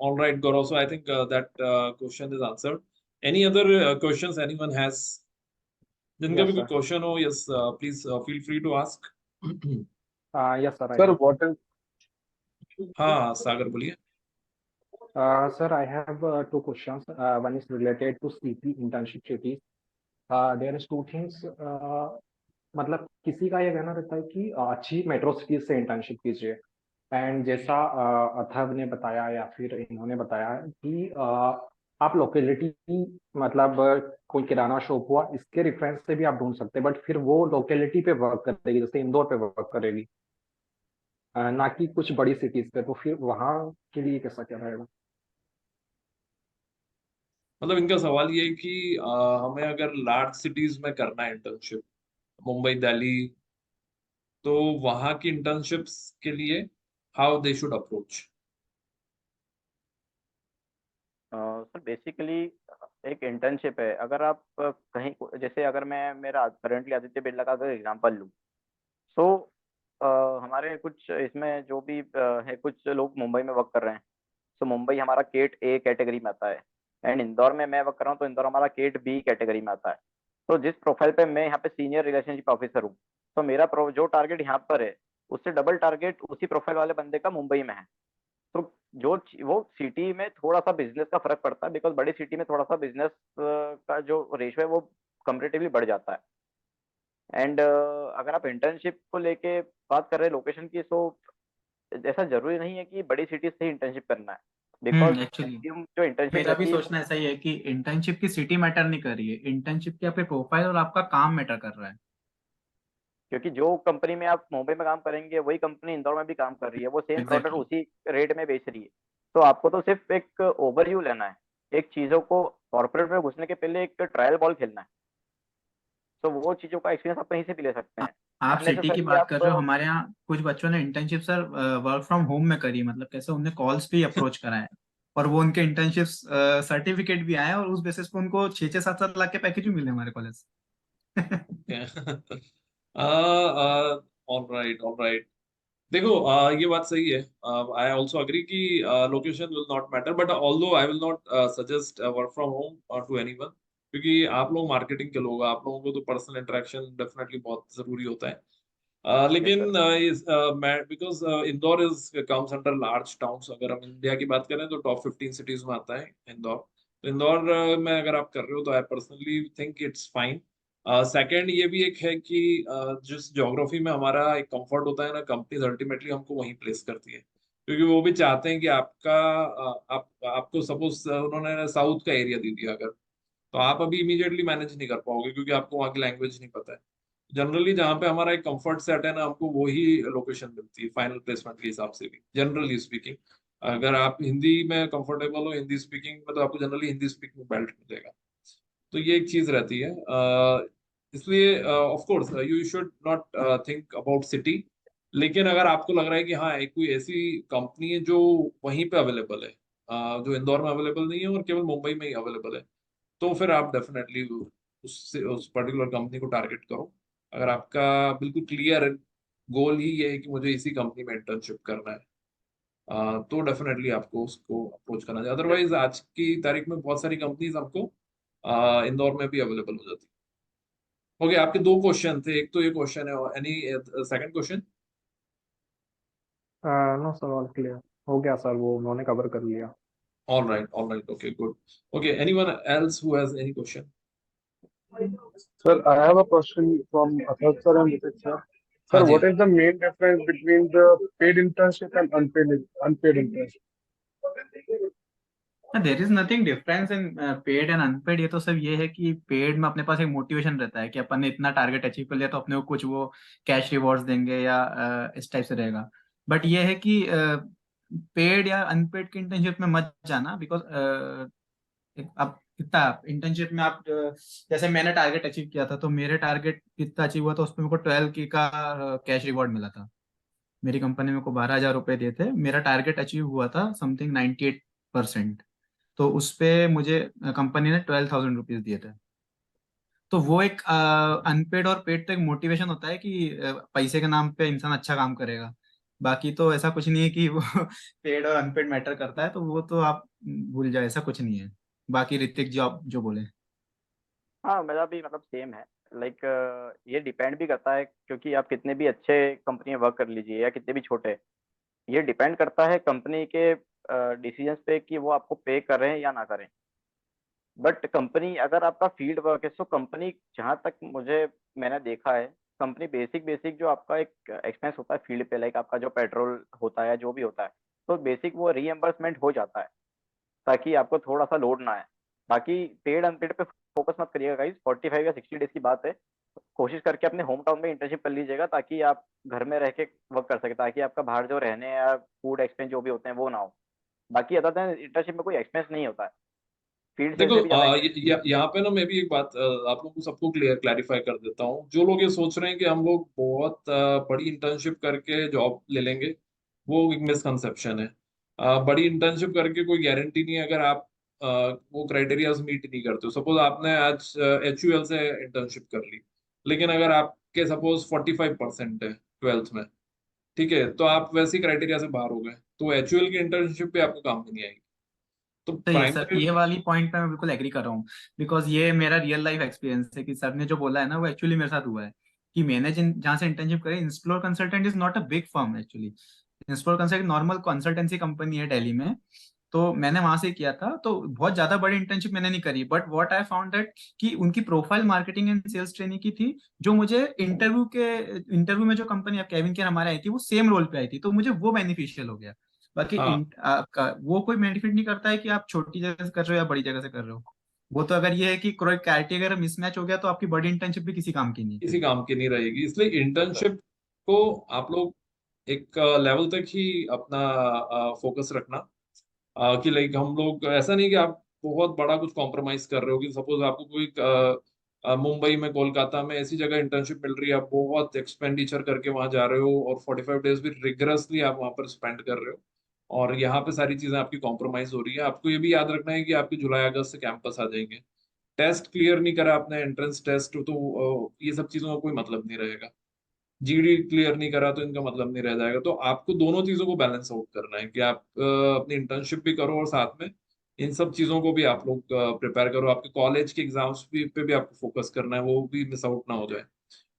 all right, Gaurav. So I think that question is answered. Any other questions anyone has? जिनका भी Yes, कोई sir. क्वेश्चन हो, yes, please feel free to ask. Yes, sir, I Sir, have. what is हाँ सागर बोलिए। Sir, I have two questions. One is related to CP internship cities. There is two things. मतलब किसी का ये कहना रहता है कि अच्छी मेट्रो सिटीज से इंटर्नशिप कीजिए, एंड जैसा अथर्व ने बताया या फिर इन्होंने बताया कि आप लोकेलिटी मतलब कोई किराना शॉप हुआ इसके रेफरेंस से भी आप ढूंढ सकते हैं, बट फिर वो लोकेलिटी पे वर्क करेगी, जैसे इंदौर पे वर्क करेगी, ना कि कुछ बड़ी सिटीज पे। तो फिर वहाँ के लिए कैसा क्या रहेगा? मतलब इनका सवाल ये है कि हमें अगर लार्ज सिटीज में करना है इंटर्नशिप, मुंबई, दिल्ली, तो वहाँ की इंटर्नशिप्स के लिए how they should approach. Sir basically एक इंटर्नशिप है, अगर आप कहीं जैसे अगर मैं मेरा करंटली आदित्य बिरला का अगर एग्जांपल लूँ, सो हमारे कुछ इसमें जो भी है, कुछ लोग मुंबई में वर्क कर रहे हैं। सो मुंबई हमारा केट ए कैटेगरी में आता है, एंड इंदौर में मैं वर्क कर रहा हूँ तो इंदौर हमारा केट बी कैटेगरी में आता है। तो जिस प्रोफाइल पे मैं यहाँ पे सीनियर रिलेशनशिप ऑफिसर हूँ, तो मेरा जो टारगेट यहाँ पर है, उससे डबल टारगेट उसी प्रोफाइल वाले बंदे का मुंबई में है। तो वो सिटी में थोड़ा सा बिजनेस का फर्क पड़ता है, बिकॉज बड़ी सिटी में थोड़ा सा बिजनेस का जो रेशियो है वो कंपेरेटिवली बढ़ जाता है। एंड अगर आप इंटर्नशिप को लेके बात कर रहे हैं लोकेशन की, तो ऐसा जरूरी नहीं है कि बड़ी सिटी से ही इंटर्नशिप करना है, बिकॉज एक्चुअली जो इंटर्नशिप मेरा भी रहती है सोचना ऐसा ही है कि इंटर्नशिप की सिटी मैटर नहीं कर रही है, इंटर्नशिप की आपके प्रोफाइल और आपका काम मैटर कर रहा है। क्योंकि जो कंपनी में आप मुंबई में काम करेंगे वही कंपनी इंदौर में भी काम कर रही है, वो सेम प्रोडक्ट एग्जैक्टली। उसी रेट में बेच रही है। तो आपको तो सिर्फ एक ओवरव्यू लेना है, एक चीजों को कॉर्पोरेट में घुसने के पहले एक ट्रायल बॉल खेलना है। तो वो चीजों का एक्सपीरियंस आप कहीं से भी ले सकते हैं, आप सिटी की अननेसेसरली बात कर आप रहे हो, हमारे यहाँ कुछ बच्चों ने internship sir work from home में करी, मतलब कैसे उन्हें कॉल्स पे ही अप्रोच करा है, और वो उनके इंटर्नशिप सर्टिफिकेट भी आए, और उस बेसिस पे उनको 6-7 लाख के पैकेज भी मिले हमारे college. All right, all right. देखो, ये बात सही है। आई ऑल्सो अग्री कि location will not matter, but although I will not suggest work from home to anyone, क्योंकि आप लोग मार्केटिंग के लोग, आप लोगों को तो पर्सनल इंटरेक्शन डेफिनेटली बहुत जरूरी होता है। Yes sir. लेकिन because Indore is comes under large towns, अगर हम इंडिया की बात करें तो टॉप 15 सिटीज में आता है इंदौर। तो इंदौर में अगर आप कर रहे हो तो I personally think it's fine. Second ये भी एक है कि जिस ज्योग्राफी में हमारा एक कंफर्ट होता है ना, कंपनीज अल्टीमेटली हमको वहीं प्लेस करती है, क्योंकि वो भी चाहते हैं कि आपका आपको सपोज उन्होंने साउथ का एरिया दे दिया अगर, तो आप अभी इमीडिएटली मैनेज नहीं कर पाओगे, क्योंकि आपको वहाँ की लैंग्वेज नहीं पता है। जनरली जहाँ पे हमारा एक कंफर्ट सेट है ना, हमको वही लोकेशन मिलती है फाइनल प्लेसमेंट के हिसाब से भी, जनरली स्पीकिंग। अगर आप हिंदी में कंफर्टेबल हो, हिंदी स्पीकिंग में, तो आपको जनरली हिंदी स्पीकिंग बेल्ट मिलेगा। तो ये एक चीज रहती है। इसलिए of course you should not think about city, लेकिन अगर आपको लग रहा है कि हाँ एक कोई ऐसी कंपनी है जो वहीं पे अवेलेबल है, जो इंदौर में अवेलेबल नहीं है और केवल मुंबई में ही अवेलेबल है, तो फिर आप डेफिनेटली उससे उस पर्टिकुलर कंपनी को टारगेट करो। अगर आपका बिल्कुल क्लियर गोल ही ये है कि मुझे इसी कंपनी में इंटर्नशिप करना है, तो डेफिनेटली आपको उसको अप्रोच करना चाहिए। अदरवाइज आज की तारीख में बहुत सारी कंपनीज आपको इंदौर में भी अवेलेबल हो जाती है। ओके, आपके दो क्वेश्चन थे, एक तो ये क्वेश्चन है, any second question? No sir, all clear हो गया सर, वो उन्होंने कवर कर लिया। All right, okay, good. Okay, anyone else who has any question? Sir, I have a question from Athar sir and Nitin sir. हाँ Sir, जी। what is the main difference between the paid internship and unpaid internship? There is nothing difference in paid and unpaid. ये तो सब ये है कि पेड में अपने पास एक मोटिवेशन रहता है कि अपन ने इतना टारगेट अचीव कर लिया तो अपने को कुछ वो कैश रिवॉर्ड्स देंगे या इस टाइप से रहेगा। बट ये है कि पेड या अनपेड की इंटर्नशिप में मत जाना, बिकॉज आप कितना इंटर्नशिप में आप जैसे मैंने टारगेट अचीव किया था, तो मेरे टारगेट कितना अचीव हुआ था उसमें मेरे को 12 की का कैश रिवॉर्ड मिला था। मेरी कंपनी मेरे को 12,000 रुपए दिए थे, मेरा टारगेट अचीव हुआ था समथिंग 98%। तो उस पे मुझे कंपनी ने 12,000 रुपीज दिए थे। तो वो एक अनपेड और पेड तो एक मोटिवेशन होता है कि पैसे के नाम पे इंसान अच्छा काम करेगा। बाकी तो ऐसा कुछ नहीं है कि वो पेड और अनपेड मैटर करता है, तो वो तो आप भूल जाए, ऐसा कुछ नहीं है। बाकी ऋतिक जो आप जो बोले। हाँ, मेरा भी मतलब सेम है। लाइक ये डिपेंड भी करता है, क्योंकि आप कितने भी अच्छे कंपनी में वर्क कर लीजिए या कितने भी छोटे, ये डिपेंड करता है कंपनी के डिसीजंस पे कि वो आपको पे कर रहे हैं या ना करें। बट कंपनी अगर आपका फील्ड वर्क है, तो कंपनी जहाँ तक मुझे मैंने देखा है, कंपनी बेसिक बेसिक जो आपका एक एक्सपेंस होता है फील्ड पे, लाइक आपका जो पेट्रोल होता है या जो भी होता है, तो बेसिक वो रीएम्बर्समेंट हो जाता है, ताकि आपको थोड़ा सा लोड ना आए। बाकी पेड अनपेड पे फोकस मत करिएगा गाइस, 45 या 60 डेज की बात है। कोशिश करके अपने होम टाउन में इंटर्नशिप कर लीजिएगा, ताकि आप घर में रह के वर्क कर सके, ताकि आपका बाहर जो रहने या फूड एक्सपेंस जो भी होते हैं वो ना हो। बाकी अदर देन इंटर्नशिप में कोई एक्सपेंस नहीं होता है। फील्ड से देखो भी ज्यादा यहाँ पे ना मैं भी एक बात आप लोगों को सबको क्लैरिफाई कर देता हूँ। जो लोग ये सोच रहे हैं कि हम लोग बहुत बड़ी इंटर्नशिप करके जॉब ले लेंगे, वो एक मिसकंसेप्शन है। बड़ी इंटर्नशिप करके कोई गारंटी नहीं है अगर आप वो क्राइटेरियाज मीट नहीं करते हो। सपोज आपने आज HUL से इंटर्नशिप कर ली, लेकिन अगर आपके सपोज 45% है 12th में, ठीक है, तो आप वैसे क्राइटेरिया से बाहर हो गए, तो HUL की इंटर्नशिप पे आपको काम में नहीं आएगी। तो तो ये सर, प्राइमरी ये वाली पॉइंट पे मैं बिल्कुल एग्री कर रहा हूँ, बिकॉज ये मेरा रियल लाइफ एक्सपीरियंस है कि सर ने जो बोला है ना वो एक्चुअली मेरे साथ हुआ है। कि मैंने जहाँ से इंटर्नशिप करी, Insplore consultant is not a big firm actually. Insplore consultant normal consultancy company है दिल्ली में। तो मैंने वहां से किया था, तो बहुत ज्यादा बड़ी इंटर्नशिप मैंने नहीं करी, but what I found that कि उनकी profile marketing and sales training की थी, जो मुझे इंटरव्यू में जो कंपनी केविन केयर हमारे आई थी वो सेम रोल पे आई थी, तो मुझे वो बेनिफिशियल हो गया। बाकी हाँ, वो कोई बेनिफिट नहीं करता है कि आप छोटी जगह से कर रहे हो या बड़ी जगह से कर रहे हो। वो तो अगर ये है कि कोई क्राइटेरिया अगर मिसमैच हो गया तो आपकी बड़ी इंटर्नशिप भी किसी काम की नहीं किसी फिर। काम की नहीं रहेगी। इसलिए इंटर्नशिप को आप लोग एक लेवल तक ही अपना फोकस रखना। कि लाइक हम लोग ऐसा नहीं कि आप बहुत बड़ा कुछ कॉम्प्रोमाइज कर रहे हो, कि सपोज आपको कोई मुंबई में, कोलकाता में ऐसी जगह इंटर्नशिप मिल रही है, आप बहुत एक्सपेंडिचर करके वहां जा रहे हो और 45 डेज भी रिगरसली आप वहां पर स्पेंड कर रहे हो, और यहाँ पे सारी चीजें आपकी कॉम्प्रोमाइज हो रही है। आपको ये भी याद रखना है कि आपके जुलाई अगस्त से कैंपस आ जाएंगे। टेस्ट क्लियर नहीं करा आपने, एंट्रेंस टेस्ट, तो ये सब चीजों का कोई मतलब नहीं रहेगा। GD क्लियर नहीं करा तो इनका मतलब नहीं रह जाएगा। तो आपको दोनों चीजों को बैलेंस आउट करना है कि आप अपनी इंटर्नशिप भी करो और साथ में इन सब चीजों को भी आप लोग प्रिपेयर करो। आपके कॉलेज के एग्जाम्स भी पे भी आपको फोकस करना है, वो भी मिस आउट ना हो जाए।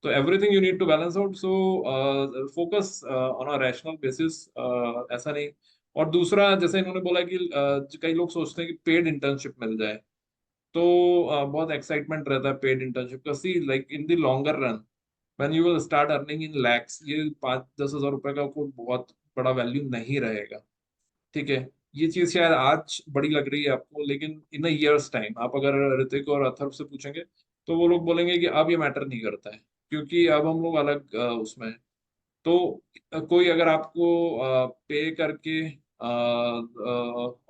तो everything you need to balance out, so focus on a rational basis, ऐसा नहीं। और दूसरा, जैसे इन्होंने बोला कि कई लोग सोचते हैं कि पेड इंटर्नशिप मिल जाए, तो बहुत एक्साइटमेंट रहता है पेड इंटर्नशिप का। See like in the longer run when you will start earning in lakhs, ये 5-10 हज़ार रुपए का कोई बहुत बड़ा वैल्यू नहीं रहेगा। ठीक है, ये चीज शायद आज बड़ी लग रही है आपको, लेकिन इन अ ईयर्स टाइम आप अगर ऋतिक और अथर्व से पूछेंगे तो वो लोग बोलेंगे कि अब ये मैटर नहीं करता है, क्योंकि अब हम लोग अलग उसमें हैं। तो कोई अगर आपको पे करके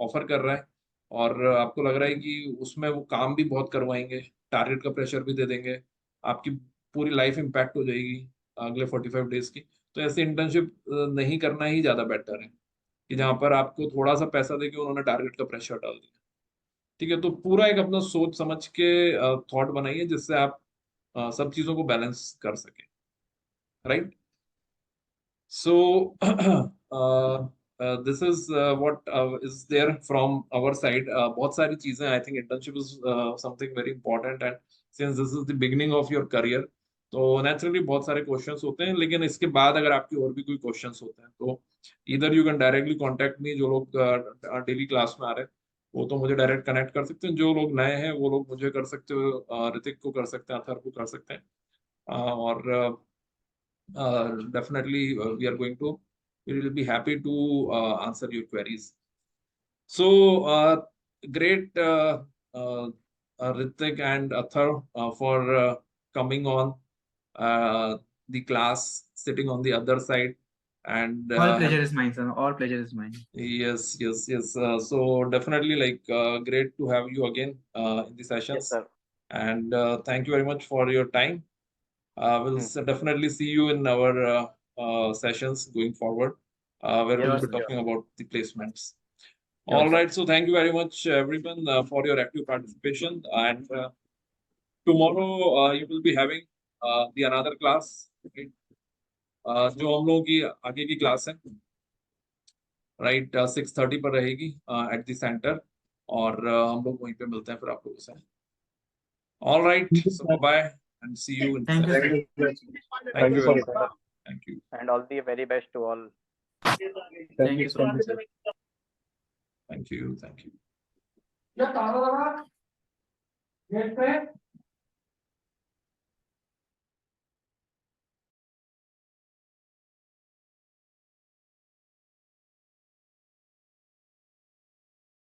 ऑफर कर रहा है और आपको लग रहा है कि उसमें वो काम भी बहुत करवाएंगे, टारगेट का प्रेशर भी दे देंगे, आपकी पूरी लाइफ इम्पैक्ट हो जाएगी अगले 45 डेज की, तो ऐसे इंटर्नशिप नहीं करना ही ज्यादा बेटर है, कि जहाँ पर आपको थोड़ा सा पैसा देके उन्होंने टारगेट का प्रेशर डाल दिया। ठीक है, तो पूरा एक अपना सोच समझ के थॉट बनाइए, जिससे आप सब चीजों को बैलेंस कर सके, right. So, this is what is there from our side. बहुत सारी चीजें, I think internship is something very important, and since this is the beginning of your career, तो naturally बहुत सारे questions होते हैं, लेकिन इसके बाद अगर आपके और भी कोई questions होते हैं तो either you can directly contact me, जो लोग डेली क्लास में आ रहे हैं वो तो मुझे डायरेक्ट कनेक्ट कर सकते हैं, जो लोग नए हैं वो लोग मुझे कर सकते हो, ऋतिक को कर सकते हैं, अथर को कर सकते हैं, और definitely we will be happy to answer your queries. So great, Ritik and Athar, for coming on the class, sitting on the other side, and all pleasure is mine sir, all pleasure is mine. yes. So definitely, like, great to have you again in the yes sessions, sir. and thank you very much for your time. We'll definitely see you in our sessions going forward, where we'll yes be sir. talking about the placements. Sure All sir. right, so thank you very much, everyone, for your active participation. And tomorrow you will be having the another class, right? जो हम लोगों की आगे की क्लास है, राइट, 6:30 पर रहेगी एट द सेंटर, और हम लोग वहीं पे मिलते हैं फिर आप लोगों से। All right, so bye bye and see you in thank you session. Sir. Thank Thank you you very for much. your time. Thank you. And all the very best to all. Thank you so much sir. Thank you. Thank you. ये ताला लगा गेट पे